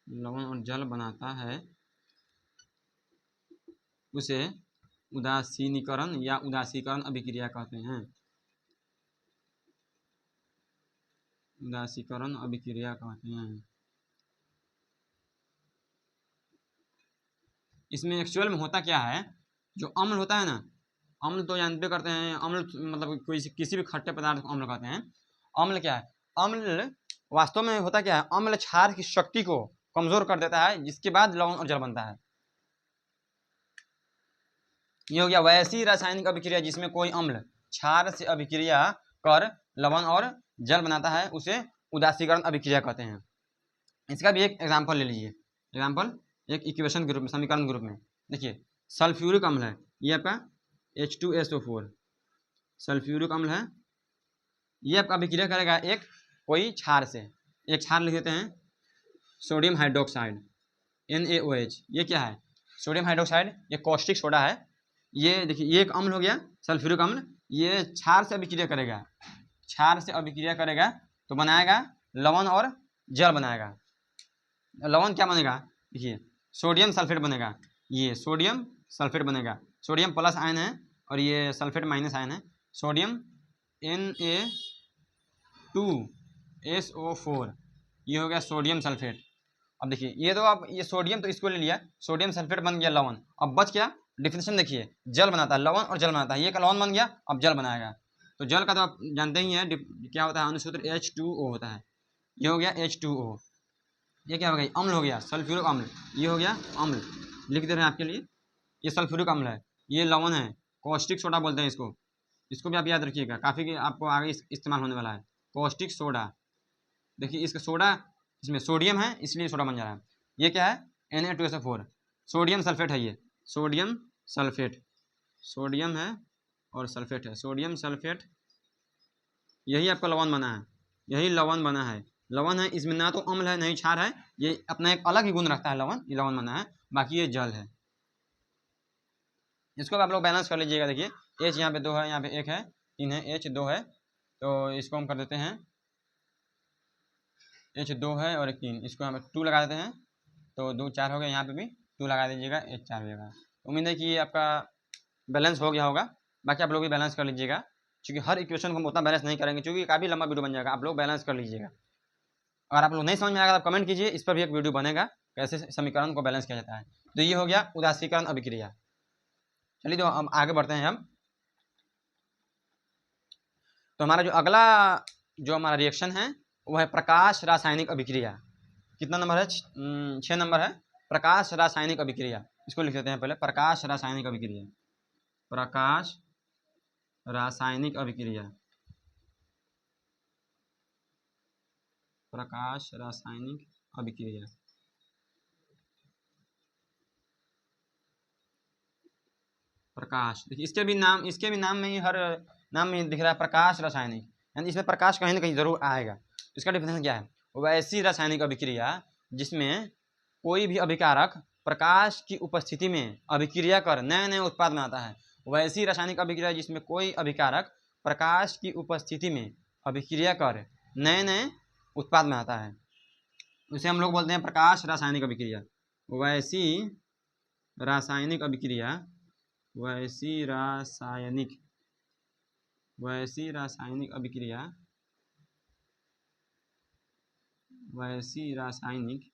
लवण और जल बनाता है, उसे उदासीनीकरण या उदासीकरण अभिक्रिया कहते हैं। उदासीकरण अभिक्रिया कहते हैं। इसमें एक्चुअल में होता क्या है, जो अम्ल होता है ना, अम्ल तो जानते करते हैं, अम्ल मतलब कोई किसी भी खट्टे पदार्थ को अम्ल कहते हैं। अम्ल क्या है, अम्ल वास्तव में होता क्या है, अम्ल क्षार की शक्ति को कमजोर कर देता है, जिसके बाद लवण और जल बनता है। ये हो गया वैसी रासायनिक अभिक्रिया जिसमें कोई अम्ल क्षार से अभिक्रिया कर लवण और जल बनाता है, उसे उदासीकरण अभिक्रिया कहते हैं। इसका भी एक एग्जाम्पल ले लीजिए। एग्जाम्पल एक इक्वेशन के रूप में, समीकरण के रूप में। देखिए सल्फ्यूरिक अम्ल है, ये आपका H2SO4 सल्फ्यूरिक अम्ल है। ये आपका अभिक्रिया करेगा एक कोई क्षार से, एक क्षार लिख देते हैं सोडियम हाइड्रोक्साइड NaOH। ये क्या है, सोडियम हाइड्रोक्साइड, ये कॉस्टिक सोडा है। ये देखिए ये एक अम्ल हो गया सल्फ्यूरिक अम्ल, ये क्षार से अभिक्रिया करेगा, क्षार से अभिक्रिया करेगा तो बनाएगा लवण और जल बनाएगा। लवण क्या बनेगा, देखिए सोडियम सल्फेट बनेगा, ये सोडियम सल्फेट बनेगा, सोडियम प्लस आयन है और ये सल्फेट माइनस आयन है, सोडियम Na2SO4 ये हो गया सोडियम सल्फेट। अब देखिए ये तो आप ये सोडियम तो इसको ले लिया, सोडियम सल्फेट बन गया लवण। अब बच क्या, डिफिनेशन देखिए, जल बनाता है, लवण और जल बनाता है। ये का लवण बन गया, अब जल बनाएगा। तो जल का तो आप जानते ही हैं क्या होता है, अनुसूत्र H2O होता है। ये हो गया H2O। ये क्या हो गया, अम्ल हो गया, सल्फ्यूरिक अम्ल। ये हो गया अम्ल, लिख दे रहे हैं आपके लिए, ये सल्फ्यूरिक अम्ल है, ये लवण है, कॉस्टिक सोडा बोलते हैं इसको। इसको भी आप याद रखिएगा, काफ़ी आपको आगे इस्तेमाल होने वाला है। कॉस्टिक सोडा, देखिए इसका सोडा, इसमें सोडियम है इसलिए सोडा बन जा रहा है। ये क्या है, Na2SO4, सोडियम सल्फेट है, ये सोडियम सल्फेट, सोडियम है और सल्फेट है, सोडियम सल्फेट। यही आपका लवण बना है, यही लवण बना है। लवण है, इसमें ना तो अम्ल है नहीं क्षार है, ये अपना एक अलग ही गुण रखता है लवण, ये लवण बना है, बाकी ये जल है। इसको आप लोग बैलेंस कर लीजिएगा। देखिए H यहाँ पे 2 है, यहाँ पे 1 है, 3 है, H 2 है, तो इसको हम कर देते हैं, H 2 है और 1 3, इसको हम 2 लगा देते हैं, तो 2 4 हो गया, यहाँ पे भी 2 लगा दीजिएगा, H 4 हो जाएगा। उम्मीद है कि आपका बैलेंस हो गया होगा, बाकी आप लोग भी बैलेंस कर लीजिएगा, क्योंकि हर इक्वेशन को हम उतना बैलेंस नहीं करेंगे, क्योंकि काफ़ी लंबा वीडियो बन जाएगा, आप लोग बैलेंस कर लीजिएगा। अगर आप लोग नहीं समझ में आएगा तो कमेंट कीजिए, इस पर भी एक वीडियो बनेगा कैसे समीकरण को बैलेंस किया जाता है। तो ये हो गया उदासीकरण अभिक्रिया। चलिए तो हम आगे बढ़ते हैं हम। तो हमारा जो अगला जो हमारा रिएक्शन है वो है प्रकाश रासायनिक अभिक्रिया। कितना नंबर है, 6 नंबर है, प्रकाश रासायनिक अभिक्रिया। इसको लिख देते हैं पहले, प्रकाश रासायनिक अभिक्रिया, प्रकाश रासायनिक अभिक्रिया, प्रकाश रासायनिक अभिक्रिया। प्रकाश, देखिए इसके भी नाम में ही, हर नाम में दिख रहा है प्रकाश रासायनिक, यानी इसमें प्रकाश कहीं ना कहीं जरूर आएगा। इसका डिफिनेशन क्या है, वैसी रासायनिक अभिक्रिया जिसमें कोई भी अभिकारक प्रकाश की उपस्थिति में अभिक्रिया कर नए नए उत्पाद बनाता है। वैसी रासायनिक अभिक्रिया जिसमें कोई अभिकारक प्रकाश की उपस्थिति में अभिक्रिया कर नए नए उत्पाद बनाता है, उसे हम लोग बोलते हैं प्रकाश रासायनिक अभिक्रिया। वैसी रासायनिक अभिक्रिया, वैसी रासायनिक अभिक्रिया, वैसी रासायनिक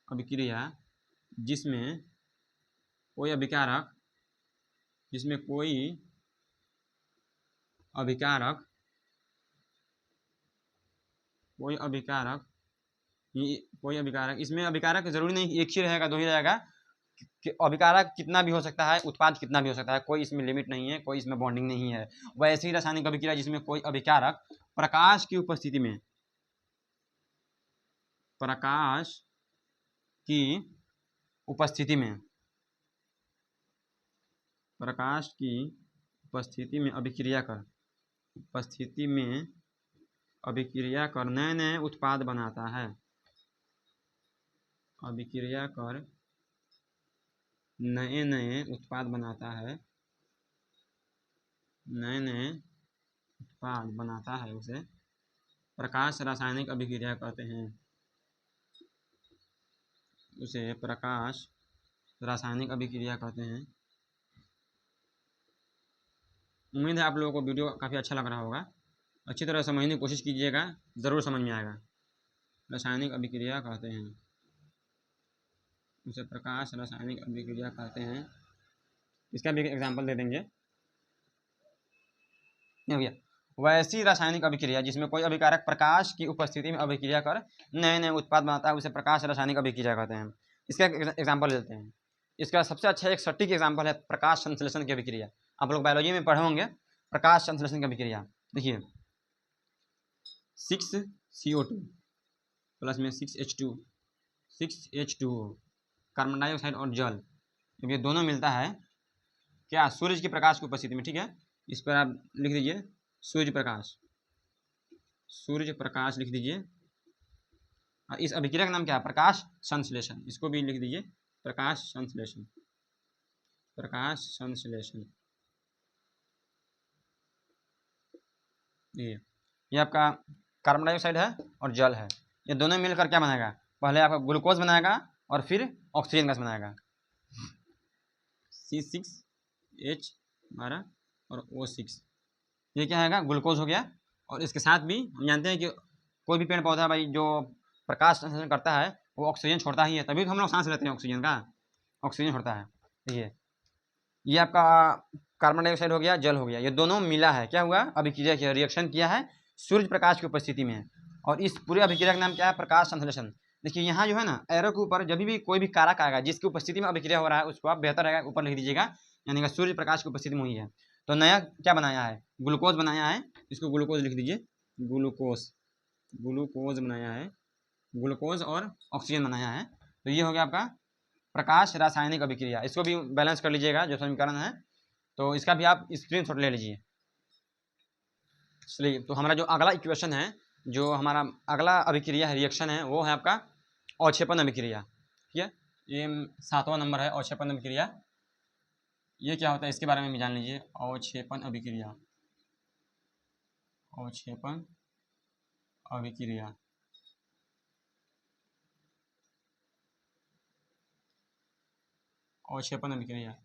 अभिक्रिया जिसमें कोई अभिकारक, जिसमें कोई अभिकारक इसमें अभिकारक जरूरी नहीं एक ही रहेगा, 2 ही रहेगा, अभिकारक कितना भी हो सकता है, उत्पाद कितना भी हो सकता है, कोई इसमें लिमिट नहीं है, कोई इसमें बॉन्डिंग नहीं है। वैसे ही रासायनिक अभिक्रिया जिसमें कोई अभिकारक प्रकाश की उपस्थिति में, प्रकाश की उपस्थिति में, प्रकाश की उपस्थिति में अभिक्रिया कर, उपस्थिति में अभिक्रिया कर नए नए उत्पाद बनाता है, अभिक्रिया कर नए नए उत्पाद बनाता है, नए नए उत्पाद बनाता है, उसे प्रकाश रासायनिक अभिक्रिया कहते हैं, उसे प्रकाश रासायनिक अभिक्रिया कहते हैं। उम्मीद है आप लोगों को वीडियो काफ़ी अच्छा लग रहा होगा, अच्छी तरह समझने की कोशिश कीजिएगा, ज़रूर समझ में आएगा। रासायनिक अभिक्रिया कहते हैं, उसे प्रकाश रासायनिक अभिक्रिया कहते हैं। इसका भी एग्जाम्पल दे देंगे। भैया वैसी रासायनिक अभिक्रिया जिसमें कोई अभिकारक प्रकाश की उपस्थिति में अभिक्रिया कर नए नए उत्पाद बनाता है, उसे प्रकाश रासायनिक अभिक्रिया कहते हैं। इसका एग्जाम्पल लेते हैं। इसका सबसे अच्छा एक सटीक एग्जाम्पल है प्रकाश संश्लेषण की अभिक्रिया। आप लोग बायोलॉजी में पढ़े होंगे प्रकाश संश्लेषण की अभिक्रिया। देखिए 6CO2 प्लस में 6H2O, कार्बन डाइऑक्साइड और जल, जब ये दोनों मिलता है क्या, सूरज के प्रकाश की उपस्थिति में, ठीक है। इस पर आप लिख दीजिए सूर्य प्रकाश, सूर्य प्रकाश लिख दीजिए। इस अभिक्रिया का नाम क्या है, प्रकाश संश्लेषण। इसको भी लिख दीजिए प्रकाश संश्लेषण, प्रकाश संश्लेषण। ये आपका कार्बन डाइऑक्साइड है और जल है, ये दोनों मिलकर क्या बनाएगा, पहले आपका ग्लूकोज बनाएगा और फिर ऑक्सीजन गैस बनाएगा, C6H12 और O6। ये क्या है, ग्लूकोज हो गया। और इसके साथ भी हम जानते हैं कि कोई भी पेड़ पौधा भाई जो प्रकाश संश्लेषण करता है वो ऑक्सीजन छोड़ता ही है, तभी तो हम लोग सांस लेते हैं ऑक्सीजन का, ऑक्सीजन छोड़ता है। देखिए ये आपका कार्बन डाइऑक्साइड हो गया, जल हो गया, ये दोनों मिला है, क्या हुआ, अभिक्रिया किया, रिएक्शन किया है सूर्य प्रकाश की उपस्थिति में। और इस पूरे अभिक्रिया का नाम क्या है, प्रकाश संश्लेषण। देखिए यहाँ जो है ना एरो के ऊपर जब भी कोई भी कारक आएगा जिसकी उपस्थिति में अभिक्रिया हो रहा है उसको आप बेहतर रहेगा ऊपर लिख दीजिएगा, यानी कि सूर्य प्रकाश की उपस्थिति में हुई है। तो नया क्या बनाया है, ग्लूकोज बनाया है, इसको ग्लूकोज लिख दीजिए, ग्लूकोज, ग्लूकोज बनाया है, ग्लूकोज और ऑक्सीजन बनाया है। तो ये हो गया आपका प्रकाश रासायनिक अभिक्रिया, इसको भी बैलेंस कर लीजिएगा जो समीकरण है, तो इसका भी आप स्क्रीनशॉट ले लीजिए। चलिए तो हमारा जो अगला इक्वेशन है, जो हमारा अगला अभिक्रिया है, रिएक्शन है, वो है आपका अवक्षेपण अभिक्रिया। ठीक है, ये 7वां नंबर है अवक्षेपण अभिक्रिया। ये क्या होता है इसके बारे में भी जान लीजिए, अवक्षेपण अभिक्रिया, अवक्षेपण अभिक्रिया। अवक्षेपण अभिक्रिया,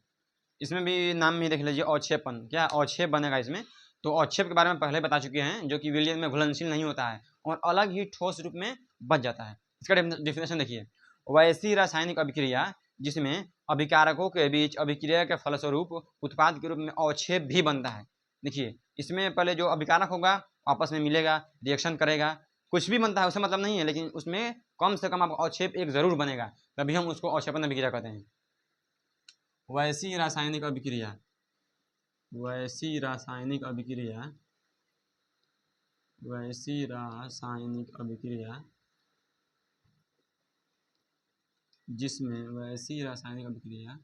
इसमें भी नाम में देख लीजिए अवक्षेपण, क्या अवक्षेप बनेगा इसमें। तो अवक्षेप के बारे में पहले बता चुके हैं, जो कि विलयन में घुलनशील नहीं होता है और अलग ही ठोस रूप में बच जाता है। इसका डेफिनेशन देखिए, वैसी रासायनिक अभिक्रिया जिसमें अभिकारकों के बीच अभिक्रिया के फलस्वरूप उत्पाद के रूप में अवक्षेप भी बनता है। देखिए इसमें पहले जो अभिकारक होगा आपस में मिलेगा, रिएक्शन करेगा, कुछ भी बनता है उससे मतलब नहीं है, लेकिन उसमें कम से कम आप अवक्षेप एक जरूर बनेगा, तभी हम उसको अवक्षेपण अभिक्रिया कहते हैं। वैसी रासायनिक अभिक्रिया, वैसी रासायनिक अभिक्रिया, वैसी रासायनिक अभिक्रिया जिसमें, वैसी रासायनिक अभिक्रिया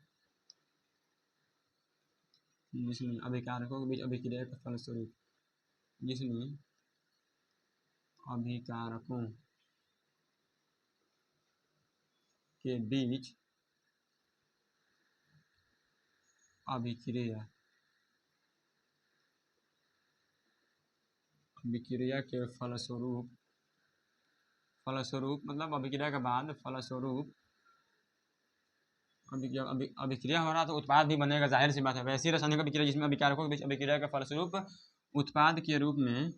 जिसमें अभिकारकों के बीच अभिक्रिया के फलस्वरूप, जिसमें अभिकारकों के बीच अभिक्रिया, अभिक्रिया के फलस्वरूप, फलस्वरूप मतलब अभिक्रिया के बाद फलस्वरूप अभिक्रिया हो रहा तो उत्पाद भी बनेगा, जाहिर सी बात है। वैसी रासायनिक अभिक्रिया जिसमें अभिकारकों के बीच अभिक्रिया के फलस्वरूप उत्पाद के रूप में,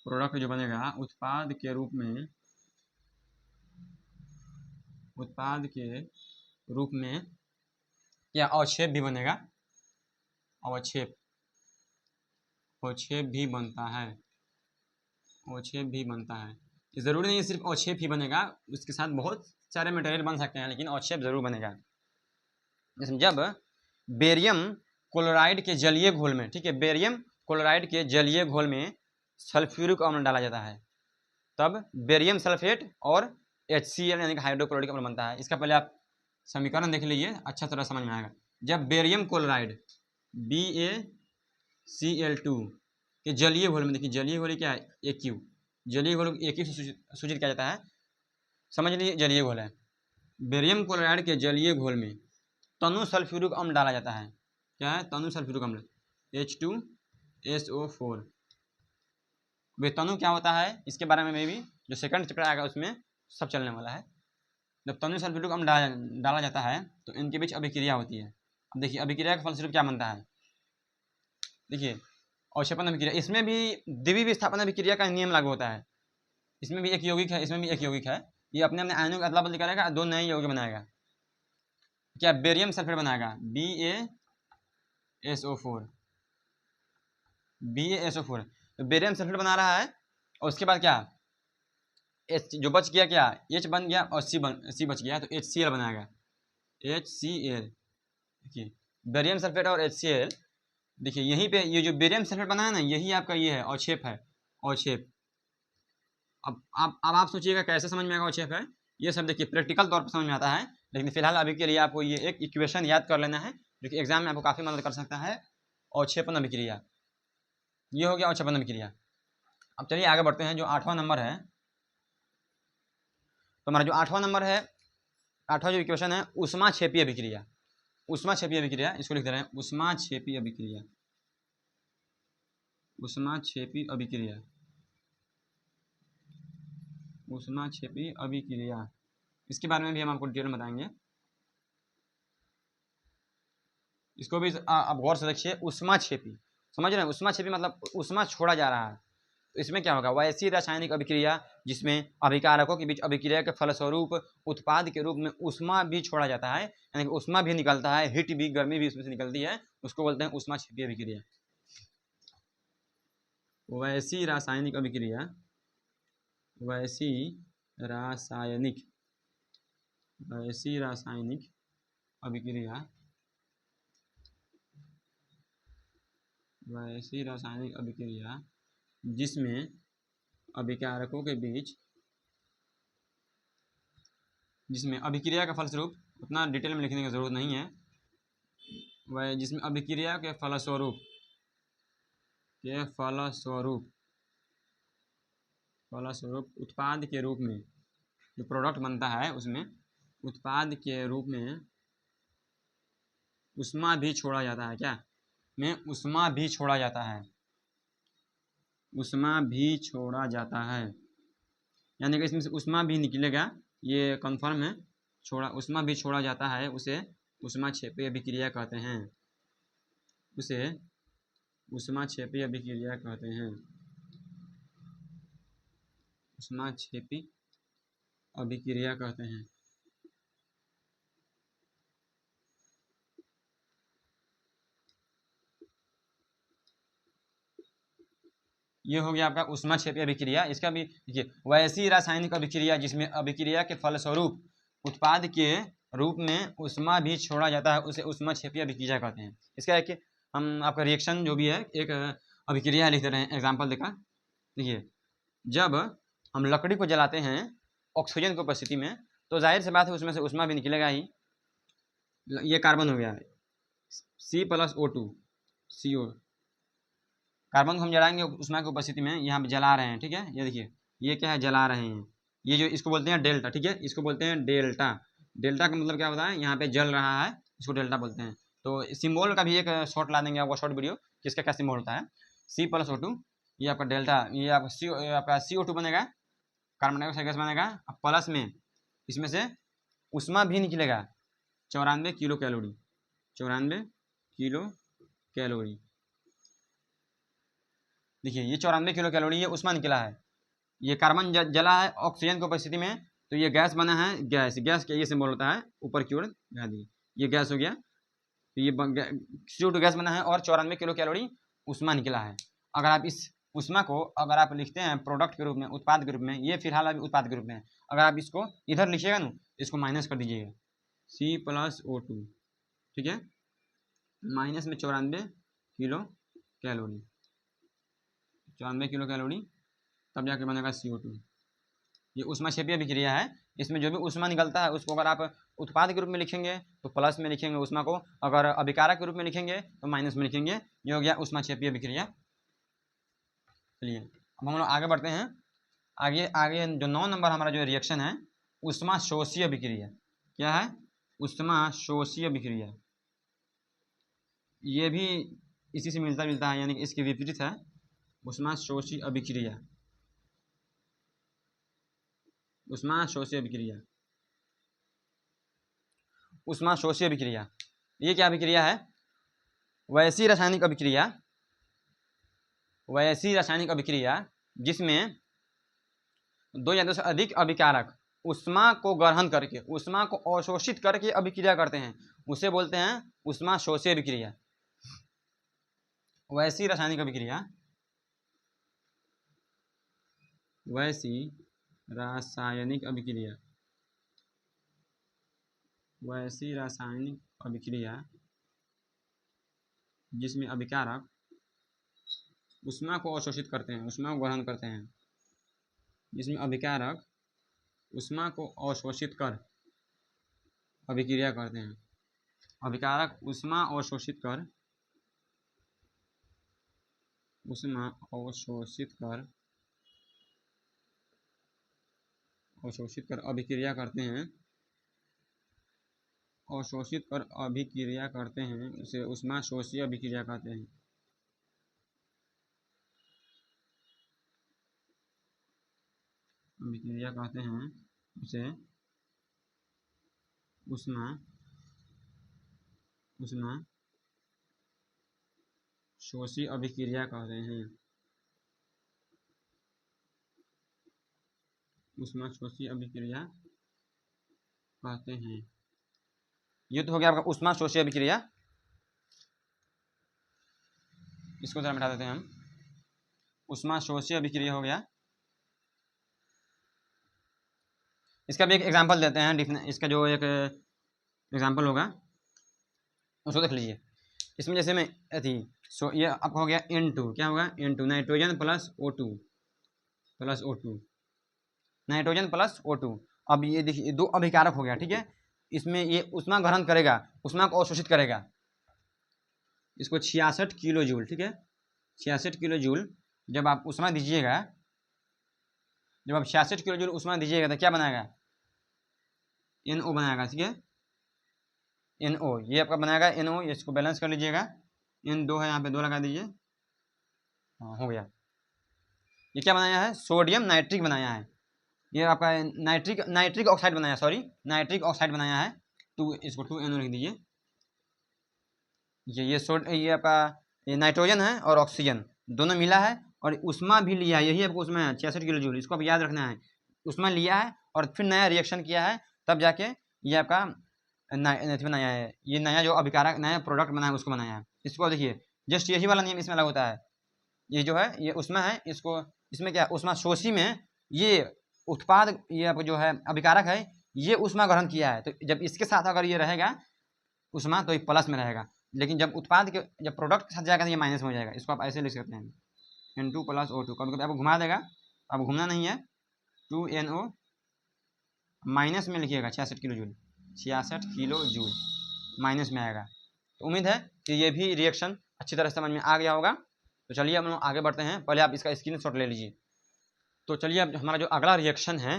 प्रोडक्ट जो बनेगा उत्पाद के रूप में, उत्पाद के रूप में या अवक्षेप भी बनेगा, अवक्षेप, अवक्षेप भी बनता है, अवक्षेप भी बनता है। ये ज़रूरी नहीं है सिर्फ अवक्षेप ही बनेगा, उसके साथ बहुत सारे मटेरियल बन सकते हैं, लेकिन अवक्षेप जरूर बनेगा। जब बेरियम क्लोराइड के जलीय घोल में, ठीक है, बेरियम क्लोराइड के जलीय घोल में सल्फ्यूरिक अम्ल डाला जाता है, तब बेरियम सल्फेट और HCl यानी कि हाइड्रोक्लोरिक अम्ल बनता है। इसका पहले आप समीकरण देख लीजिए, अच्छा तरह समझ में आएगा। जब बेरियम क्लोराइड BaCl2 के जलीय घोल में, देखिए जलीय घोल क्या है, AQ, जलीय घोल AQ से सूचित किया जाता है, समझ लीजिए जलीय घोल है। बेरियम क्लोराइड के जलीय घोल में तनु सल्फ्यूरिक अम्ल डाला जाता है, क्या है, तनु सल्फ्यूरिक अम्ल H2SO4। वे तनु क्या होता है इसके बारे में भी जो सेकंड चैप्टर आएगा उसमें सब चलने वाला है। जब तनु सल्फ्यूरिक अम्ल डाला जाता है तो इनके बीच अभिक्रिया होती है। अब देखिए अभिक्रिया के फलस्वरूप क्या बनता है, देखिए अवक्षेपण अभिक्रिया, इसमें भी द्वितीय विस्थापन अभिक्रिया का नियम लागू होता है। इसमें भी एक यौगिक है, इसमें भी एक यौगिक है, ये अपने अपने आयनों का अदला बदली करेगा, दो नए यौगिक बनाएगा, क्या बेरियम सल्फेट बनाएगा BaSO4, BaSO4, तो बेरियम सल्फेट बना रहा है और उसके बाद क्या H जो बच गया, क्या H बन गया और C बच गया, तो HCl बनाएगा, HCl। देखिए बेरियम सल्फेट और HCl, देखिए यहीं पे ये जो बेरियम सल्फेट बना है ना, यही आपका ये है अवक्षेप है, अवक्षेप। अब आप सोचिएगा कैसे समझ में आएगा अवक्षेप है, ये सब देखिए प्रैक्टिकल तौर पर समझ में आता है, लेकिन फिलहाल अभी के लिए आपको ये एक इक्वेशन याद कर लेना है जो कि एग्जाम में आपको काफ़ी मदद कर सकता है, अवक्षेपण अभिक्रिया। ये हो गया अवक्षेपण अभिक्रिया। अब चलिए आगे बढ़ते हैं, जो 8वां नंबर है, तो हमारा जो 8वां नंबर है, 8वां जो इक्वेशन है ऊष्माक्षेपी अभिक्रिया, ऊष्माक्षेपी अभिक्रिया, इसको लिख दे रहे हैं ऊष्माक्षेपी अभिक्रिया, ऊष्माक्षेपी अभिक्रिया, ऊष्माक्षेपी अभिक्रिया। इसके बारे में भी हम आपको डिटेल में बताएंगे, इसको भी आप गौर से देखिए। ऊष्माक्षेपी समझ रहे हैं, ऊष्माक्षेपी मतलब ऊष्मा छोड़ा जा रहा है, तो इसमें क्या होगा, वह ऐसी रासायनिक अभिक्रिया जिसमें अभिकारकों के बीच अभिक्रिया के फलस्वरूप उत्पाद के रूप में ऊष्मा भी छोड़ा जाता है, यानी कि ऊष्मा भी निकलता है, हीट भी, गर्मी भी उसमें से निकलती है, उसको बोलते हैं ऊष्माक्षेपी अभिक्रिया। वैसी रासायनिक अभिक्रिया, वैसी रासायनिक अभिक्रिया, वैसी रासायनिक अभिक्रिया जिसमें अभिकारकों के बीच, जिसमें अभिक्रिया का फलस्वरूप, उतना डिटेल में लिखने की जरूरत नहीं है, वह जिसमें अभिक्रिया के फलस्वरूप उत्पाद के रूप में जो प्रोडक्ट बनता है उसमें उत्पाद के रूप में ऊष्मा भी छोड़ा जाता है, क्या में ऊष्मा भी छोड़ा जाता है, ऊष्मा भी छोड़ा जाता है, यानी कि इसमें से ऊष्मा भी निकलेगा, ये कन्फर्म है, ऊष्मा भी छोड़ा जाता है, उसे ऊष्माक्षेपी अभिक्रिया कहते हैं, उसे ऊष्माक्षेपी अभिक्रिया कहते हैं, ऊष्माक्षेपी अभिक्रिया कहते हैं। ये हो गया आपका ऊष्माक्षेपी अभिक्रिया। इसका भी देखिए, वैसी रासायनिक अभिक्रिया जिसमें अभिक्रिया के फलस्वरूप उत्पाद के रूप में ऊष्मा भी छोड़ा जाता है, उसे ऊष्माक्षेपी अभिक्रिया कहते हैं। इसका है कि हम आपका रिएक्शन जो भी है, एक अभिक्रिया लिख दे रहे हैं एग्जाम्पल देकर। देखिए, जब हम लकड़ी को जलाते हैं ऑक्सीजन की उपस्थिति में, तो जाहिर सी बात है उसमें से ऊष्मा भी निकलेगा ही। ये कार्बन हो गया C+O2, CO, कार्बन को हम जलाएंगे ऊष्मा की उपस्थिति में, यहाँ पे जला रहे हैं, ठीक है। ये देखिए, ये क्या है, जला रहे हैं, ये जो इसको बोलते हैं डेल्टा, ठीक है, इसको बोलते हैं डेल्टा। डेल्टा का मतलब क्या होता है, यहाँ पे जल रहा है, इसको डेल्टा बोलते हैं। तो सिंबल का भी एक शॉर्ट ला देंगे आपको, शॉर्ट वीडियो, किसका क्या सिंबल होता है। C+O2, ये आपका डेल्टा, ये आपका CO2 बनेगा, कार्बन डाइऑक्साइड गैस बनेगा, प्लस में इसमें से ऊष्मा भी निकलेगा 94 किलो कैलोरी, 94 किलो कैलोरी। देखिए, ये 94 किलो कैलोरी ये ऊष्मा निकला है, ये कार्बन जला है ऑक्सीजन की उपस्थिति में, तो ये गैस बना है, गैस के ये सिंबल होता है ऊपर की ओर, ये गैस हो गया, तो ये CO2 गैस बना है और 94 किलो कैलोरी ऊष्मा निकला है। अगर आप इस ऊष्मा को अगर आप लिखते हैं प्रोडक्ट के रूप में, उत्पाद के रूप में, ये फिलहाल अभी उत्पाद के रूप में है, अगर आप इसको इधर लिखिएगा ना, इसको माइनस कर दीजिएगा, C+O2, ठीक है, माइनस में 94 किलो कैलोरी, 94 किलो कैलोरी, तब जाके बनेगा CO2। ये ऊष्माक्षेपी अभिक्रिया है, इसमें जो भी ऊष्मा निकलता है उसको अगर आप उत्पाद के रूप में लिखेंगे तो प्लस में लिखेंगे ऊष्मा को, अगर अभिकारक के रूप में लिखेंगे तो माइनस में लिखेंगे। ये हो गया ऊष्माक्षेपी अभिक्रिया। चलिए, अब हम लोग आगे बढ़ते हैं। आगे जो 9 नंबर हमारा जो रिएक्शन है, ऊष्माशोषी अभिक्रिया। क्या है, ऊष्माशोषी अभिक्रिया। ये भी इसी से मिलता जुलता है, यानी कि इसके विपरीत है, ऊष्माशोषी अभिक्रिया। ऊष्माशोषी अभिक्रिया, ऊष्माशोषी अभिक्रिया, ये क्या अभिक्रिया है, वैसी रासायनिक अभिक्रिया, वैसी रासायनिक अभिक्रिया जिसमें 2 या 2 से अधिक अभिकारक ऊष्मा को ग्रहण करके, ऊष्मा को अवशोषित करके अभिक्रिया करते हैं, उसे बोलते हैं ऊष्माशोषी अभिक्रिया। वैसी रासायनिक अभिक्रिया, वैसी रासायनिक अभिक्रिया, वैसी रासायनिक अभिक्रिया जिसमें अभिकारक ऊष्मा को अवशोषित करते हैं, ऊष्मा को ग्रहण करते हैं, जिसमें अभिकारक ऊष्मा को अवशोषित कर अभिक्रिया करते हैं। अभिकारक ऊष्मा अवशोषित कर, ऊष्मा अवशोषित कर अभिक्रिया करते हैं, अवशोषित कर अभिक्रिया करते हैं, उसे ऊष्माशोषी अभिक्रिया कहते हैं। अभिक्रिया कहते हैं उसे ऊष्माशोषी अभिक्रिया कहते हैं। ऊष्माशोषी अभिक्रिया कहते हैं। ये तो हो गया आपका ऊष्माशोषी अभिक्रिया। इसको जरा मिटा देते हैं हम। ऊष्माशोषी अभिक्रिया हो गया। इसका भी एक एग्जांपल देते हैं। इसका जो एक एग्जांपल होगा उसको देख लीजिए। इसमें जैसे में थी ये आपका हो गया N2, क्या होगा N2, nitrogen plus O2 nitrogen plus O2। अब ये देखिए दो अभिकारक हो गया, ठीक है। इसमें ये ऊष्मा ग्रहण करेगा, ऊष्मा को अवशोषित करेगा। इसको 66 किलो जूल, ठीक है, 66 किलो जूल जब आप ऊष्मा दीजिएगा, जब आप 66 किलो जूल ऊष्मा दीजिएगा तो क्या बनाएगा, NO बनाएगा, ठीक है, NO ये आपका बनाएगा NO। इसको बैलेंस कर लीजिएगा, N2 है, यहाँ पे 2 लगा दीजिए। हाँ हो गया। ये क्या बनाया है, सोडियम नाइट्रिक बनाया है। ये आपका नाइट्रिक ऑक्साइड बनाया, सॉरी नाइट्रिक ऑक्साइड बनाया है। इसको 2NO लिख दीजिए। ये आपका ये नाइट्रोजन है और ऑक्सीजन दोनों मिला है और ऊष्मा भी लिया है। यही आपको उसमें 66 किलो जूल, इसको अब याद रखना है। ऊष्मा लिया है और फिर नया रिएक्शन किया है, तब जाके ये आपका बनाया है। ये नया जो अभिकारक नया प्रोडक्ट बनाया है उसको बनाया है। इसको देखिए जस्ट यही वाला नियम इसमें अलग होता है। ये जो है ये ऊष्मा है, इसको इसमें क्या ऊष्मा शोषी में ये उत्पाद ये आपको जो है अभिकारक है, ये ऊष्मा ग्रहण किया है। तो जब इसके साथ अगर ये रहेगा ऊष्मा तो ये प्लस में रहेगा, लेकिन जब उत्पाद के जब प्रोडक्ट के साथ जाएगा तो ये माइनस में हो जाएगा। इसको आप ऐसे लिख सकते हैं N2 प्लस O2। कभी कभी आपको घुमा देगा, अब घूमना नहीं है, 2NO माइनस में लिखिएगा 66 kilo joule, 66 kilo joule minus में आएगा। तो उम्मीद है कि ये भी रिएक्शन अच्छी तरह से समझ में आ गया होगा। तो चलिए हम लोग आगे बढ़ते हैं। पहले आप इसका स्क्रीनशॉट ले लीजिए। तो चलिए अब हमारा जो अगला रिएक्शन है,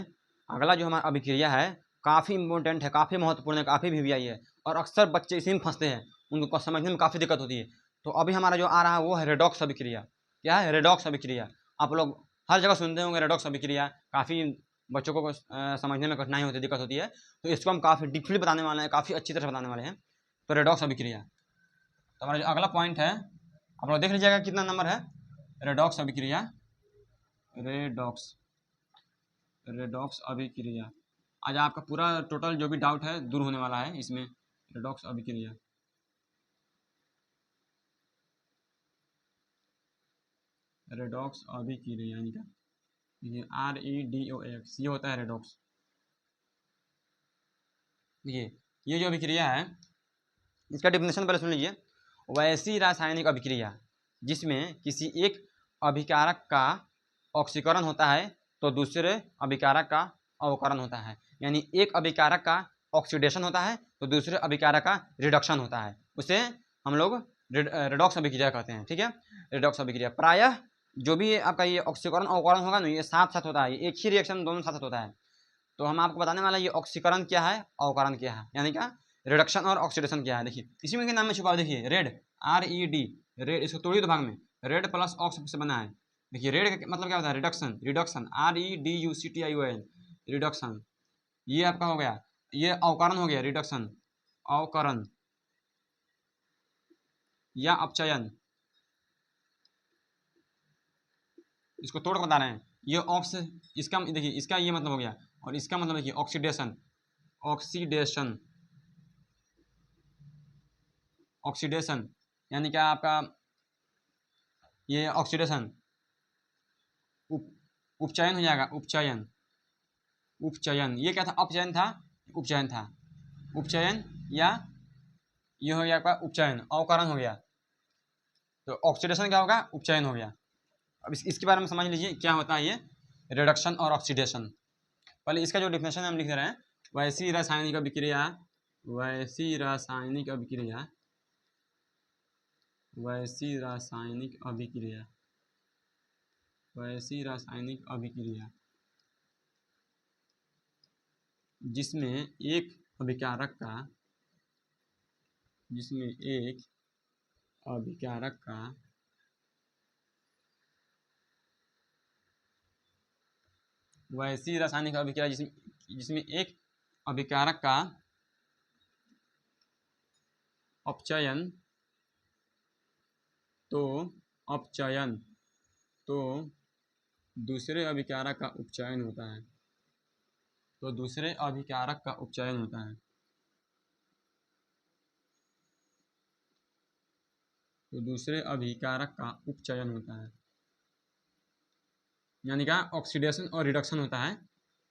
अगला जो हमारा अभिक्रिया है, काफ़ी इंपॉर्टेंट है, काफ़ी महत्वपूर्ण है, काफ़ी वीवीआई है और अक्सर बच्चे इसी में फंसते हैं, उनको समझने में काफ़ी दिक्कत होती है। तो अभी हमारा जो आ रहा है वो है रेडॉक्स अभिक्रिया। क्या है, रेडॉक्स अभिक्रिया। आप लोग हर जगह सुनते होंगे रेडॉक्स अभिक्रिया, काफ़ी बच्चों को समझने में कठिनाई होती है, दिक्कत होती है। तो इसको हम काफ़ी डीपली बताने वाले हैं, काफ़ी अच्छी तरह बताने वाले हैं। तो रेडॉक्स अभिक्रिया, तो हमारा जो अगला पॉइंट है आप लोग देख लीजिएगा कितना नंबर है, रेडॉक्स अभिक्रिया, रेडॉक्स अभिक्रिया। आज आपका पूरा टोटल जो भी डाउट है दूर होने वाला है इसमें। रेडॉक्स अभिक्रिया, रेडॉक्स अभिक्रिया यानी क्या, REDOX ये होता है रेडॉक्स। ये जो अभिक्रिया है इसका डेफिनेशन पहले सुन लीजिए। वैसी रासायनिक अभिक्रिया जिसमें किसी एक अभिकारक का ऑक्सीकरण होता है तो दूसरे अभिकारक का अवकरण होता है। यानी एक अभिकारक का ऑक्सीडेशन होता है तो दूसरे अभिकारक का रिडक्शन होता है, उसे हम लोग रेडॉक्स अभिक्रिया कहते हैं, ठीक है। रेडॉक्स अभिक्रिया प्रायः जो भी आपका ये ऑक्सीकरण अवकरण होगा ना, ये साथ साथ होता है, एक ही रिएक्शन दोनों साथ साथ होता है। तो हम आपको बताने वाला ये ऑक्सीकरण क्या है, अवकरण क्या है, यानी क्या रिडक्शन और ऑक्सीडेशन क्या है। देखिए इसी में के नाम में छुपा, देखिए रेड RED, रेड, इसको तोड़िए दो भाग में, रेड प्लस ऑक्स से बना है। देखिए रेड का मतलब क्या होता है, रिडक्शन, रिडक्शन REDUCTION, रिडक्शन। ये आपका हो गया, ये अवकरण हो गया, रिडक्शन, अवकरण या अपचयन। इसको तोड़ बता रहे हैं, ये ऑक्स, इसका देखिए इसका ये मतलब हो गया, और इसका मतलब देखिए ऑक्सीडेशन, ऑक्सीडेशन, ऑक्सीडेशन यानी क्या आपका ये ऑक्सीडेशन, उपचयन हो जाएगा, उपचयन, उपचयन। ये क्या था, अपचयन था, उपचयन था, उपचयन या ये हो गया आपका उपचयन, अवकरण हो गया। तो ऑक्सीडेशन क्या होगा, उपचयन हो गया। अब इसके बारे में समझ लीजिए क्या होता है ये रिडक्शन और ऑक्सीडेशन। पहले इसका जो डिफिनेशन हम लिख रहे हैं, वैसी रासायनिक अभिक्रिया, वैसी रासायनिक अभिक्रिया, वैसी रासायनिक अभिक्रिया, वैसी रासायनिक अभिक्रिया जिसमें एक अभिकारक का, जिसमें एक अभिकारक का वैसी रासायनिक अभिक्रिया जिसमें एक अभिकारक का अपचयन तो अपचयन तो दूसरे अभिकारक का उपचयन होता है, तो दूसरे अभिकारक का उपचयन होता है। तो दूसरे अभिकारक का उपचयन होता है, यानी क्या ऑक्सीडेशन और रिडक्शन होता है,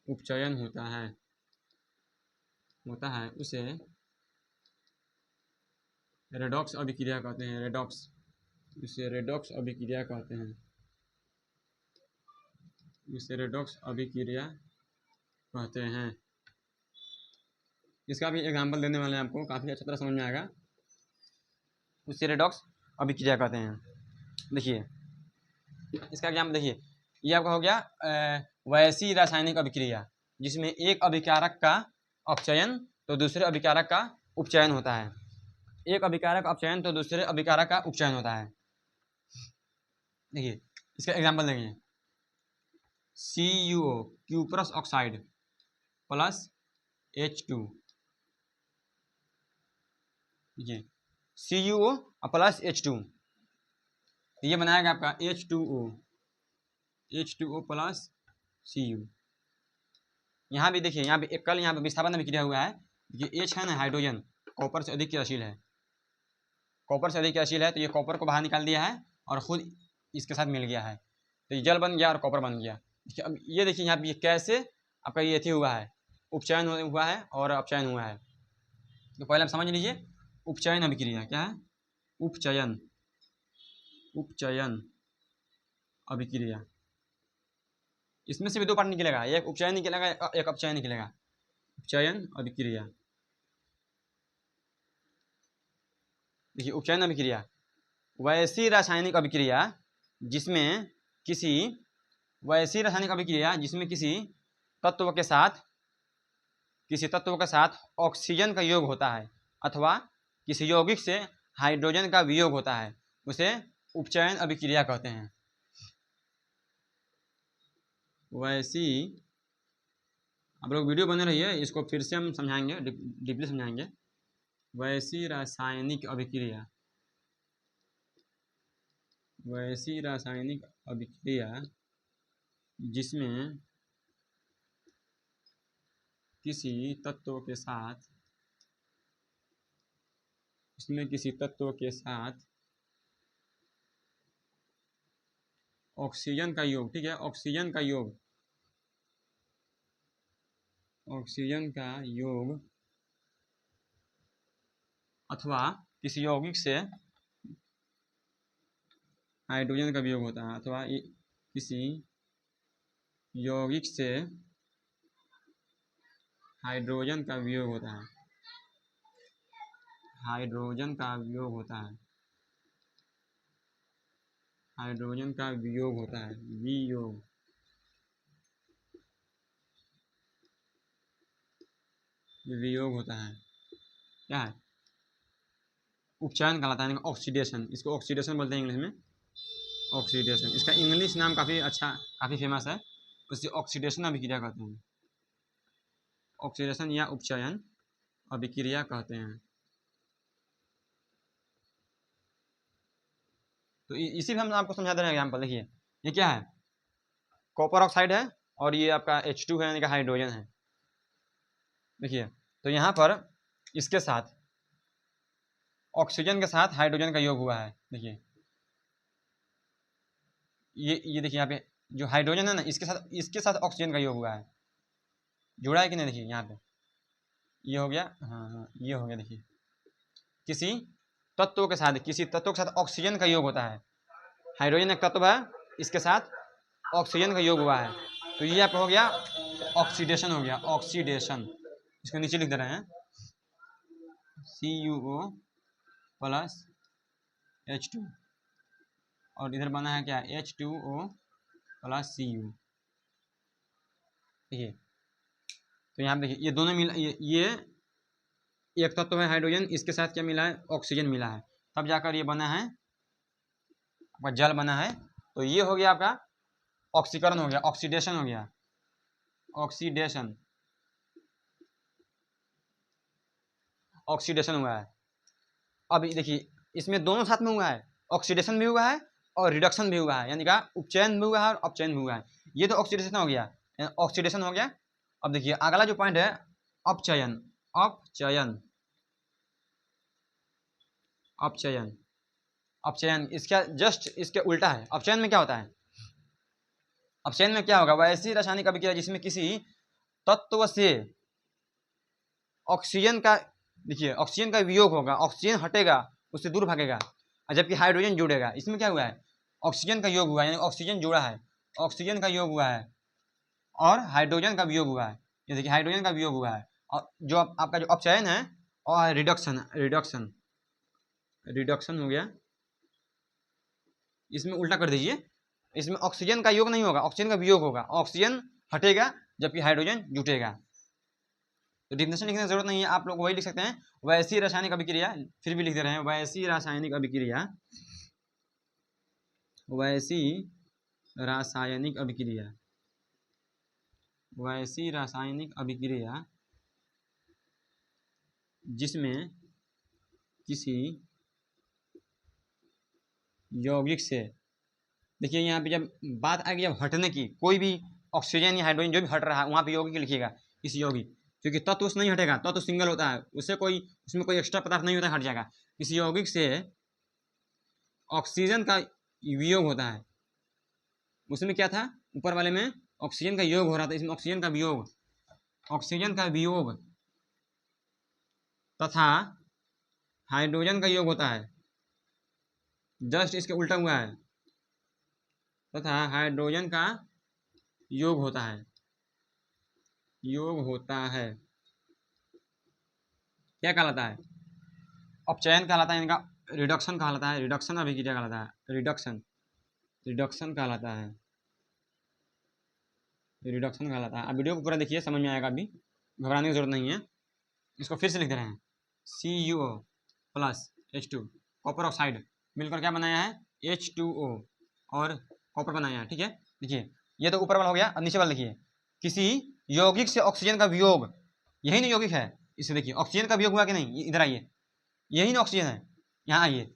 उपचयन होता है उसे रेडॉक्स अभिक्रिया कहते हैं। इसे रेडॉक्स अभिक्रिया कहते हैं। इसे रेडॉक्स अभिक्रिया कहते हैं। इसका भी एग्जाम्पल देने वाले हैं आपको, काफ़ी अच्छी तरह समझ में आएगा। उसे रेडॉक्स अभिक्रिया कहते हैं। देखिए इसका एग्जाम्पल देखिए, ये आपका हो गया वैसी रासायनिक अभिक्रिया जिसमें एक अभिकारक का अपचयन तो दूसरे अभिकारक का उपचयन होता है। एक अभिकारक अपचयन तो दूसरे अभिकारक का उपचयन होता है। देखिए इसका एग्जाम्पल देखिए, CuO cuprous oxide plus H2, देखिए CuO प्लस H2, ये बनाएगा आपका H2O प्लस Cu। यहाँ भी देखिए, यहाँ भी कल यहाँ पे विस्थापन अभिक्रिया हुआ है। देखिए H है ना हाइड्रोजन, कॉपर से अधिक क्रियाशील है। कॉपर से अधिक क्रियाशील है तो ये कॉपर को बाहर निकाल दिया है और खुद इसके साथ मिल गया है, तो ये जल बन गया और कॉपर बन गया। अब ये देखिए यहाँ पे ये कैसे आपका ये थी हुआ है, उपचयन हुआ है और अपचयन हुआ है। तो पहले आप समझ लीजिए उपचयन अभिक्रिया क्या है। उपचयन अभिक्रिया, इसमें से भी दो पार्ट निकलेगा, एक उपचयन निकलेगा एक अपचयन निकलेगा। उपचयन अभिक्रिया, देखिए उपचयन अभिक्रिया वैसी रासायनिक अभिक्रिया जिसमें किसी तत्व के साथ ऑक्सीजन का योग होता है अथवा किसी यौगिक से हाइड्रोजन का वियोग होता है, उसे उपचयन अभिक्रिया कहते हैं। वैसी, आप लोग वीडियो बने रहिए, इसको फिर से हम समझाएंगे, डीपली समझाएंगे। वैसी रासायनिक अभिक्रिया जिसमें किसी तत्व के साथ ऑक्सीजन का योग, ठीक है, ऑक्सीजन का योग अथवा किसी यौगिक से हाइड्रोजन का वियोग होता है, अथवा किसी यौगिक से हाइड्रोजन का वियोग होता है। हाइड्रोजन का वियोग होता है, वियोग होता है, क्या है, उपचयन कहलाता है, ऑक्सीडेशन। इसको ऑक्सीडेशन बोलते हैं इंग्लिश में, ऑक्सीडेशन। इसका इंग्लिश नाम काफ़ी फेमस है, उसे ऑक्सीडेशन अभिक्रिया कहते हैं। ऑक्सीडेशन या उपचयन अभिक्रिया कहते हैं। तो इसी में हम आपको समझा दे रहे हैं एग्जाम्पल। देखिए ये क्या है, कॉपर ऑक्साइड है और ये आपका H2 है, यानी कि हाइड्रोजन है। देखिए तो यहाँ पर इसके साथ ऑक्सीजन के साथ हाइड्रोजन का योग हुआ है। देखिए ये देखिए यहाँ पे जो हाइड्रोजन है ना, इसके साथ ऑक्सीजन का योग हुआ है, जुड़ा है कि नहीं। देखिए यहाँ पे ये हो गया, हाँ ये हो गया। देखिए किसी तत्व के साथ ऑक्सीजन का योग होता है। हाइड्रोजन एक तत्व है, इसके साथ ऑक्सीजन का योग हुआ है, तो ये आपका हो गया ऑक्सीडेशन हो गया, ऑक्सीडेशन। इसको नीचे लिख दे रहे हैं, CuO प्लस H2 और इधर बना है क्या, H2O प्लस Cu। देखिए तो यहाँ पे देखिए ये दोनों मिला, ये एक तत्व है हाइड्रोजन, इसके साथ क्या मिला है, ऑक्सीजन मिला है, तब जाकर ये बना है आपका जल बना है। तो ये हो गया आपका ऑक्सीकरण हो गया, ऑक्सीडेशन हो गया, ऑक्सीडेशन हुआ है। अब देखिए इसमें दोनों साथ में हुआ है, ऑक्सीडेशन भी हुआ है और रिडक्शन भी हुआ है, यानी कि उपचयन भी हुआ है और अपचयन भी हुआ है। ये तो ऑक्सीडेशन हो गया, अब देखिए अगला जो पॉइंट है अपचयन। अपचयन अपचयन अपचयन इसका जस्ट इसके उल्टा है। अपचयन में क्या होता है? अपचयन में क्या होगा? वह ऐसी रासायनिक अभिक्रिया जिसमें किसी तत्व से ऑक्सीजन का, देखिए ऑक्सीजन का वियोग होगा, ऑक्सीजन हटेगा, उससे दूर भागेगा, जबकि हाइड्रोजन जुड़ेगा। इसमें क्या हुआ है? ऑक्सीजन का योग हुआ है, यानी ऑक्सीजन जुड़ा है, ऑक्सीजन का योग हुआ है और हाइड्रोजन का वियोग हुआ है। ये देखिए हाइड्रोजन का वियोग हुआ है। और जो आपका जो अपचयन है और रिडक्शन रिडक्शन रिडक्शन हो गया, इसमें उल्टा कर दीजिए। इसमें ऑक्सीजन का योग नहीं होगा, ऑक्सीजन का वियोग होगा, ऑक्सीजन हटेगा जबकि हाइड्रोजन जुटेगा। तो डिफिनेशन लिखने की जरूरत नहीं है, आप लोग वही लिख सकते हैं, वैसी रासायनिक अभिक्रिया, फिर भी लिख दे रहे हैं, वैसी रासायनिक अभिक्रिया, वैसी रासायनिक अभिक्रिया, वैसी रासायनिक अभिक्रिया जिसमें किसी यौगिक से, देखिए यहाँ पे जब बात आएगी जब हटने की, कोई भी ऑक्सीजन या हाइड्रोजन जो भी हट रहा है वहाँ पे यौगिक लिखिएगा, इस यौगिक, क्योंकि तत्व उससे नहीं हटेगा, तत्व सिंगल होता है, उससे कोई उसमें कोई एक्स्ट्रा पदार्थ नहीं होता, हट जाएगा। इस यौगिक से ऑक्सीजन का वियोग होता है। उसमें क्या था? ऊपर वाले में ऑक्सीजन का योग हो रहा था, इसमें ऑक्सीजन का वियोग, ऑक्सीजन का वियोग तथा हाइड्रोजन का योग होता है, जस्ट इसके उल्टा हुआ है, तथा हाइड्रोजन का योग होता है, योग होता है। क्या कहलाता है? अपचयन कहलाता है, इनका रिडक्शन कहलाता है, रिडक्शन अभिक्रिया कहलाता है, रिडक्शन रिडक्शन कहलाता है, रिडक्शन कहलाता है। अब वीडियो को पूरा देखिए, समझ में आएगा, अभी घबराने की जरूरत नहीं है। इसको फिर से लिख दे रहे हैं, CuO plus H2, copper oxide मिलकर क्या बनाया है? H2O और कॉपर बनाया है। ठीक है, देखिए ये तो ऊपर वाला हो गया। अब नीचे वाला देखिए, किसी यौगिक से ऑक्सीजन का वियोग, यही ना यौगिक है, इसे देखिए ऑक्सीजन का वियोग हुआ कि नहीं? इधर आइए, यही ना ऑक्सीजन है, यहाँ आइए,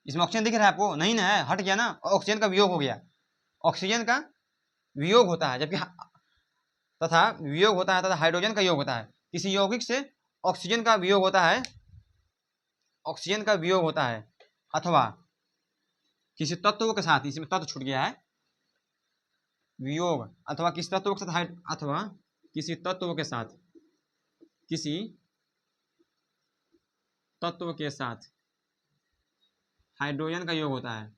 इसमें ऑक्सीजन दिख रहा है आपको? नहीं ना है, हट गया ना, ऑक्सीजन का वियोग हो गया, ऑक्सीजन का वियोग होता है, जबकि तथा वियोग होता है तथा हाइड्रोजन का योग होता है। किसी यौगिक से ऑक्सीजन का वियोग होता है, ऑक्सीजन का वियोग होता है, अथवा किसी तत्व के साथ, इसमें तत्व छूट गया है, वियोग, अथवा किसी तत्व के साथ, अथवा किसी तत्व के साथ, किसी तत्व के साथ हाइड्रोजन का योग होता है,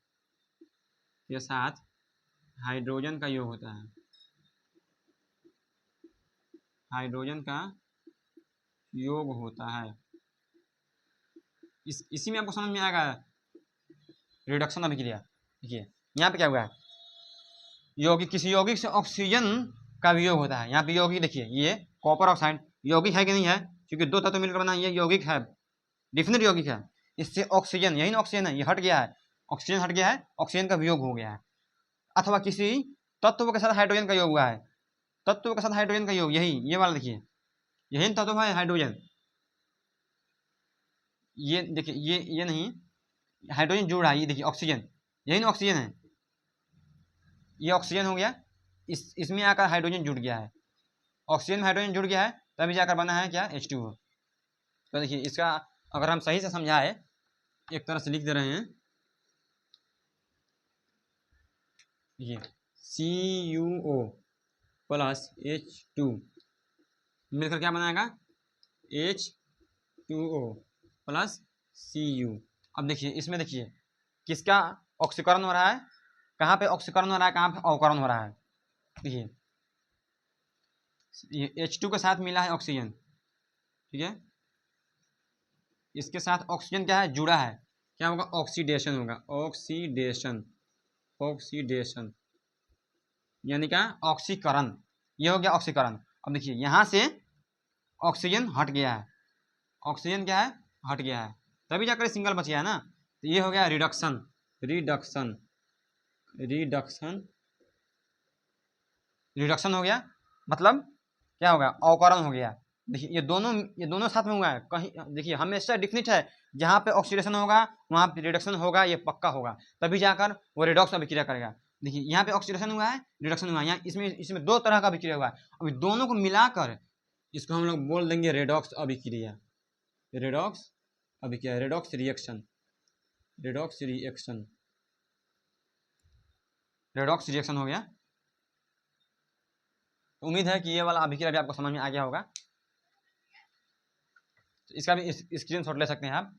के साथ हाइड्रोजन का योग होता है, हाइड्रोजन का योग होता है। इसी में आपको समझ में आएगा रिडक्शन अभिक्रिया। देखिए यहाँ पे क्या हुआ है? यौगिक, किसी यौगिक से ऑक्सीजन का वियोग होता है। यहाँ पे यौगिक देखिए, ये कॉपर ऑक्साइड यौगिक है कि नहीं है? क्योंकि दो तत्व मिलकर बना, ये यौगिक है, डिफिनेट यौगिक है। इससे ऑक्सीजन, यही ना ऑक्सीजन है, ये हट गया है, ऑक्सीजन हट गया है, ऑक्सीजन का वियोग हो गया है। अथवा किसी तत्व के साथ हाइड्रोजन का योग हुआ है, तत्व के साथ हाइड्रोजन का योग, यही ये वाला देखिए, यही तत्व है हाइड्रोजन, ये देखिए, ये नहीं, हाइड्रोजन जुड़ रहा है, ये देखिए ऑक्सीजन, यही ना ऑक्सीजन है, ये ऑक्सीजन हो गया, इसमें आकर हाइड्रोजन जुड़ गया है, ऑक्सीजन में हाइड्रोजन जुड़ गया है, तभी जाकर बना है क्या? H2O। तो देखिए इसका अगर हम सही से समझाए, एक तरह से लिख दे रहे हैं, ये CuO प्लस H2 मिलकर क्या बनाएगा? H2O plus Cu। अब देखिए इसमें देखिए किसका ऑक्सीकरण हो रहा है, कहाँ पे ऑक्सीकरण हो रहा है, कहाँ पे अवकरण हो रहा है। देखिए ये H2 के साथ मिला है ऑक्सीजन, ठीक है, इसके साथ ऑक्सीजन क्या है? जुड़ा है, क्या होगा? ऑक्सीडेशन होगा, ऑक्सीडेशन, ऑक्सीडेशन यानी क्या? ऑक्सीकरण, ये हो गया ऑक्सीकरण। अब देखिए यहाँ से ऑक्सीजन हट गया है, ऑक्सीजन क्या है? हट गया है, तभी जाकर सिंगल बच गया है ना। तो ये हो गया रिडक्शन, रिडक्शन, रिडक्शन, रिडक्शन हो गया, मतलब क्या होगा? अवकरण हो गया। देखिए ये दोनों साथ में हुआ है। कहीं देखिए हमेशा डिफिनिट है, जहाँ पे ऑक्सीडेशन होगा वहाँ पे रिडक्शन होगा, ये पक्का होगा, तभी जाकर वो रिडॉक्स अभिक्रिया करेगा। देखिए यहाँ पे ऑक्सीडेशन हुआ है, रिडक्शन हुआ है, यहाँ इसमें दो तरह का अभिक्रिया हुआ है। अभी दोनों को मिलाकर इसको हम लोग बोल देंगे रेडॉक्स अभिक्रिया, रेडॉक्स अभिक्रिया, redox reaction, redox reaction, redox reaction हो गया। उम्मीद है कि ये वाला अभिक्रिया भी आपको समझ में आ गया होगा। तो इसका भी स्क्रीनशॉट ले सकते हैं आप।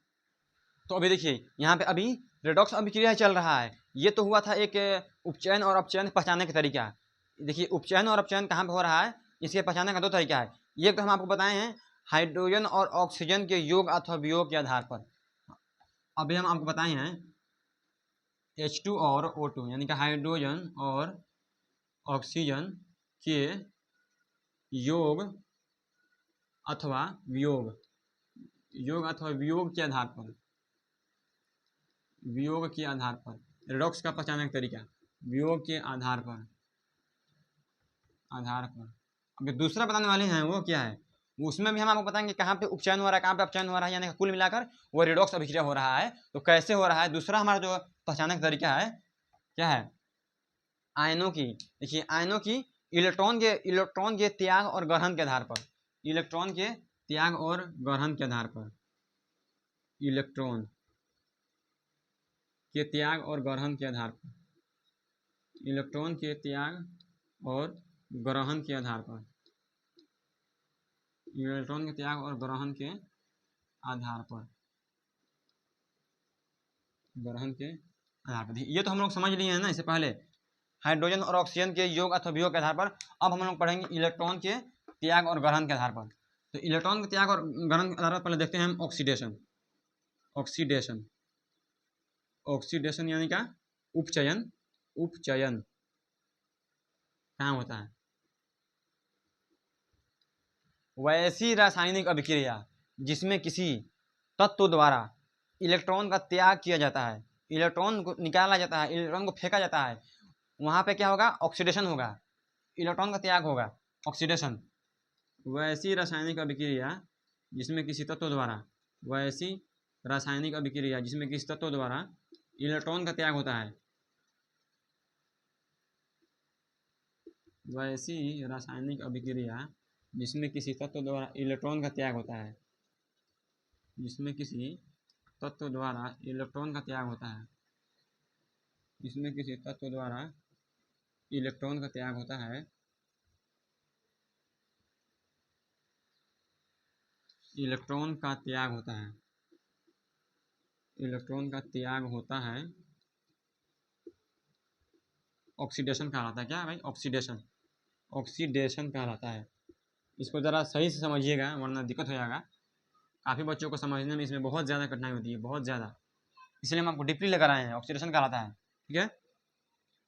तो अभी देखिए यहाँ पे अभी रेडॉक्स अभिक्रिया चल रहा है। ये तो हुआ था एक उपचयन और अपचयन पहचानने का तरीका। देखिए उपचयन और अपचयन कहाँ पे हो रहा है, इसके पहचानने का दो तरीका है। ये तो हम आपको बताए हैं हाइड्रोजन और ऑक्सीजन के योग अथवा वियोग के आधार पर। अभी हम आपको बताए हैं H2 और O2 यानी कि हाइड्रोजन और ऑक्सीजन के योग अथवा वियोग, योग अथवा वियोग के आधार पर, वियोग के आधार पर रेडॉक्स का पहचानने का तरीका, वियोग के आधार पर, अब दूसरा बताने वाले हैं वो क्या है, उसमें भी हम आपको बताएंगे कहाँ पे उपचयन हो रहा है, कहाँ पे अपचयन हो रहा है, यानी कुल मिलाकर वो रेडॉक्स अभिक्रिया हो रहा है। तो कैसे हो रहा है, दूसरा हमारा जो पहचानने का तरीका है क्या है, आयनों की। देखिए आयनों की इलेक्ट्रॉन के त्याग और ग्रहण के आधार पर, इलेक्ट्रॉन के त्याग और ग्रहण के आधार पर, इलेक्ट्रॉन के त्याग और ग्रहण के आधार पर, इलेक्ट्रॉन के त्याग और ग्रहण के आधार पर, इलेक्ट्रॉन के त्याग और ग्रहण के आधार पर, ग्रहण के आधार पर। ये तो हम लोग समझ लिए हैं ना इससे पहले, हाइड्रोजन और ऑक्सीजन के योग अथवा वियोग के आधार पर। अब हम लोग पढ़ेंगे इलेक्ट्रॉन के त्याग और ग्रहण के आधार पर। तो इलेक्ट्रॉन के त्याग और ग्रहण के आधार पर पहले देखते हैं हम ऑक्सीडेशन, ऑक्सीडेशन, ऑक्सीडेशन यानी क्या, उपचयन, उपचयन कहाँ होता है, वैसी रासायनिक अभिक्रिया जिसमें किसी तत्व द्वारा इलेक्ट्रॉन का त्याग किया जाता है, इलेक्ट्रॉन को निकाला जाता है, इलेक्ट्रॉन को फेंका जाता है, वहाँ पे क्या होगा, ऑक्सीडेशन होगा, इलेक्ट्रॉन का त्याग होगा, ऑक्सीडेशन। वैसी रासायनिक अभिक्रिया जिसमें किसी तत्व द्वारा, वैसी रासायनिक अभिक्रिया जिसमें किसी तत्व द्वारा इलेक्ट्रॉन का त्याग होता है, वैसी रासायनिक अभिक्रिया जिसमें किसी तत्व द्वारा इलेक्ट्रॉन का त्याग होता है, जिसमें किसी तत्व द्वारा इलेक्ट्रॉन का त्याग होता है, जिसमें किसी तत्व द्वारा इलेक्ट्रॉन का त्याग होता है, इलेक्ट्रॉन का त्याग होता है, इलेक्ट्रॉन का त्याग होता है, ऑक्सीडेशन कहलाता है। क्या भाई, ऑक्सीडेशन, ऑक्सीडेशन कहलाता है। इसको ज़रा सही से समझिएगा वरना दिक्कत हो जाएगा। काफ़ी बच्चों को समझने में इसमें बहुत ज़्यादा कठिनाई होती है, बहुत ज़्यादा, इसलिए हम आपको डीपली लेकर आए हैं। ऑक्सीडेशन कहलाता है, ठीक है।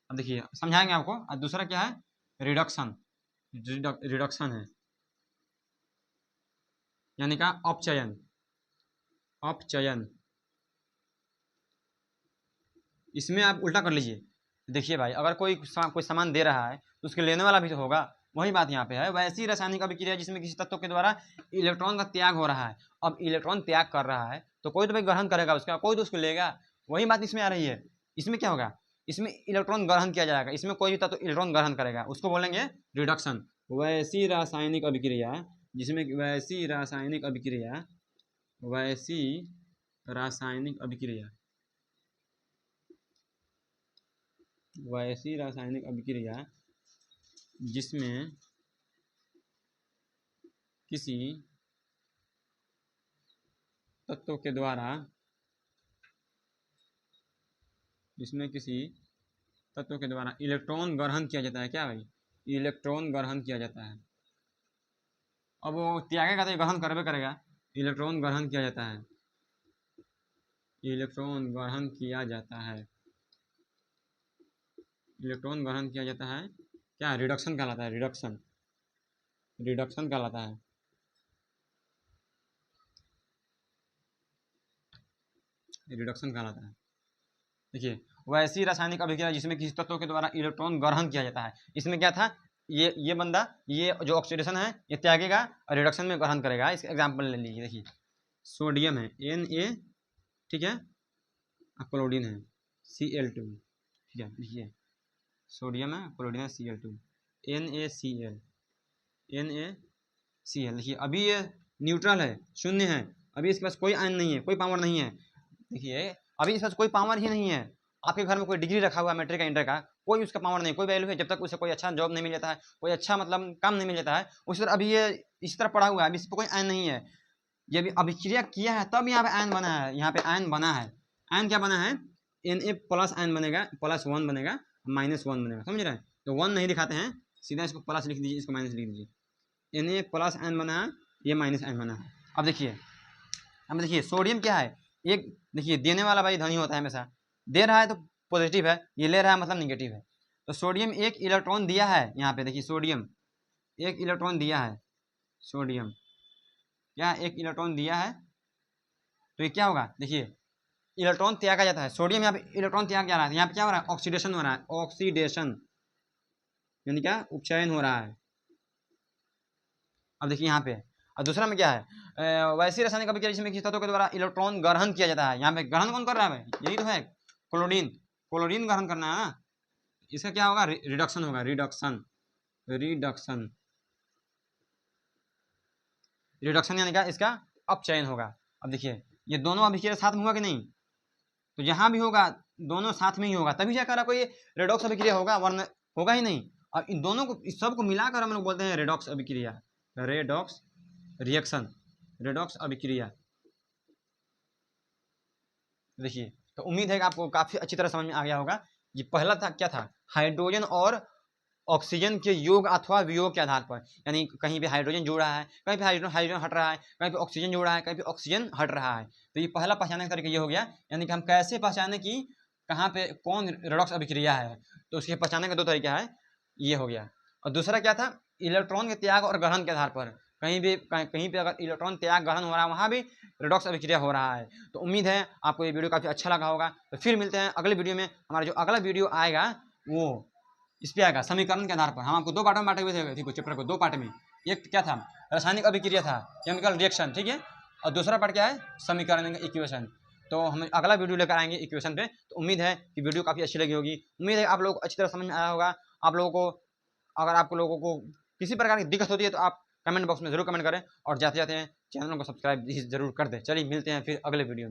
अब देखिए समझाएंगे आपको। और दूसरा क्या है, रिडक्शन, रिडक्शन है यानी का अपचयन, अपचयन। इसमें आप उल्टा कर लीजिए। देखिए भाई अगर कोई सामान दे रहा है तो उसके लेने वाला भी तो होगा, वही बात यहाँ पे है। वैसी रासायनिक अभिक्रिया जिसमें किसी तत्व के द्वारा इलेक्ट्रॉन का त्याग हो रहा है। अब इलेक्ट्रॉन त्याग कर रहा है तो कोई तो भाई ग्रहण करेगा उसका, कोई तो उसको लेगा, वही बात इसमें आ रही है। इसमें क्या होगा, इसमें इलेक्ट्रॉन ग्रहण किया जाएगा, इसमें कोई भी तत्व इलेक्ट्रॉन ग्रहण करेगा, उसको बोलेंगे रिडक्शन। वैसी रासायनिक अभिक्रिया जिसमें, वैसी रासायनिक अभिक्रिया, वैसी रासायनिक अभिक्रिया, वैसी रासायनिक अभिक्रिया जिसमें किसी तत्व के द्वारा, जिसमें किसी तत्व के द्वारा इलेक्ट्रॉन ग्रहण किया जाता है। क्या भाई, इलेक्ट्रॉन ग्रहण किया जाता है। अब वो त्यागेगा तो ग्रहण करबे करेगा, इलेक्ट्रॉन ग्रहण किया जाता है, इलेक्ट्रॉन ग्रहण किया जाता है, इलेक्ट्रॉन ग्रहण किया जाता है। क्या, रिडक्शन कहलाता है, रिडक्शन, रिडक्शन कहलाता है। रिडक्शन कहलाता है। देखिए वैसी रासायनिक अभिक्रिया जिसमें किसी तत्व के द्वारा इलेक्ट्रॉन ग्रहण किया जाता है। इसमें क्या था, ये बंदा, ये जो ऑक्सीडेशन है ये त्यागेगा और रिडक्शन में ग्रहण करेगा। इसका एग्जाम्पल ले लीजिए। देखिए सोडियम है Na, ठीक है, क्लोरीन है Cl2, ठीक है। देखिए सोडियम है, क्लोरीन है Cl2, NaCl, NaCl। देखिए अभी ये न्यूट्रल है, शून्य है, अभी इसके पास कोई आयन नहीं है, कोई पावर नहीं है। देखिए अभी इसके पास कोई पावर ही नहीं है। आपके घर में कोई डिग्री रखा हुआ है मैट्रिक का, इंटर का, कोई उसका पावर नहीं, कोई वैल्यू है जब तक उसे कोई अच्छा जॉब नहीं मिल जाता है, कोई अच्छा मतलब काम नहीं मिल जाता है। उसी तरह अभी ये इस तरह पड़ा हुआ है, अभी इस पर कोई आयन नहीं है। ये भी अभिक्रिया किया है तब यहाँ पे आयन बना है, यहाँ पे आयन बना है। आयन क्या बना है? Na प्लस आयन बनेगा, +1 बनेगा, -1 बनेगा, समझ रहे हैं? तो 1 नहीं दिखाते हैं, सीधा इसको प्लस लिख दीजिए, इसको माइनस लिख दीजिए। Na प्लस आयन बना है, ये माइनस आयन बना है। अब देखिए सोडियम क्या है? एक देखिए देने वाला भाई धनी होता है हमेशा, दे रहा है तो पॉजिटिव है, ये ले रहा है मतलब निगेटिव है। तो सोडियम एक इलेक्ट्रॉन दिया है, यहाँ पे देखिए सोडियम एक इलेक्ट्रॉन दिया है, सोडियम क्या एक इलेक्ट्रॉन दिया है, तो ये क्या होगा? देखिए इलेक्ट्रॉन त्यागा जाता है, सोडियम यहाँ पे इलेक्ट्रॉन त्याग जा रहा है, यहाँ पे क्या हो रहा है? ऑक्सीडेशन हो रहा है, ऑक्सीडेशन यानी क्या? उपचयन हो रहा है। अब देखिए यहाँ पे, और दूसरा में क्या है? वैसी रासायनिक अभिक्रिया जिसमें किसी तत्व के द्वारा इलेक्ट्रॉन ग्रहण किया जाता है। यहाँ पे ग्रहण कौन कर रहा है भाई? यही तो है, क्लोरीन। क्लोरीन ग्रहण करना है ना, इसका क्या होगा? रिडक्शन होगा, रिडक्शन, रिडक्शन, रिडक्शन यानी क्या? इसका अपचयन होगा। अब देखिए ये दोनों अभिक्रिया साथ में हुआ कि नहीं? तो जहां भी होगा दोनों साथ में ही होगा, तभी जाकर कोई रेडॉक्स अभिक्रिया होगा, वरना होगा ही नहीं। और इन दोनों को, इस सब को मिलाकर हम लोग बोलते हैं रेडॉक्स अभिक्रिया, रेडॉक्स रिएक्शन, रेडॉक्स अभिक्रिया। देखिए तो उम्मीद है कि आपको काफी अच्छी तरह समझ में आ गया होगा। ये पहला था, क्या था? हाइड्रोजन और ऑक्सीजन के योग अथवा वियोग के आधार पर, यानी कहीं पे हाइड्रोजन जुड़ रहा है, कहीं पे हाइड्रोजन हट रहा है, कहीं पे ऑक्सीजन जुड़ रहा है, कहीं पे ऑक्सीजन हट रहा है। तो ये पहला पहचानने का तरीका ये हो गया, यानी कि हम कैसे पहचाने कि कहाँ पे कौन रेडॉक्स अभिक्रिया है। तो उसके पहचानने का दो तरीका है, ये हो गया। और दूसरा क्या था? इलेक्ट्रॉन के त्याग और ग्रहण के आधार पर, कहीं पे अगर इलेक्ट्रॉन त्याग ग्रहण हो रहा है, वहाँ भी रेडॉक्स अभिक्रिया हो रहा है। तो उम्मीद है आपको ये वीडियो काफ़ी अच्छा लगा होगा। तो फिर मिलते हैं अगले वीडियो में। हमारा जो अगला वीडियो आएगा वो इस पे आएगा, समीकरण के आधार पर। हम आपको 2 पार्ट में बांटे हुए थे, ठीक चैप्टर को 2 पार्ट में। एक क्या था? रासायनिक अभिक्रिया था, केमिकल रिएक्शन, ठीक है। और दूसरा पार्ट क्या है? समीकरण, इक्वेशन। तो हम अगला वीडियो लेकर आएंगे इक्वेशन पे। तो उम्मीद है कि वीडियो काफ़ी अच्छी लगी होगी, उम्मीद है आप लोग को अच्छी तरह समझ में आया होगा। आप लोगों को, अगर आप लोगों को किसी प्रकार की दिक्कत होती है तो आप कमेंट बॉक्स में जरूर कमेंट करें, और जाते जाते हैं चैनल को सब्सक्राइब जरूर कर दें। चलिए मिलते हैं फिर अगले वीडियो में।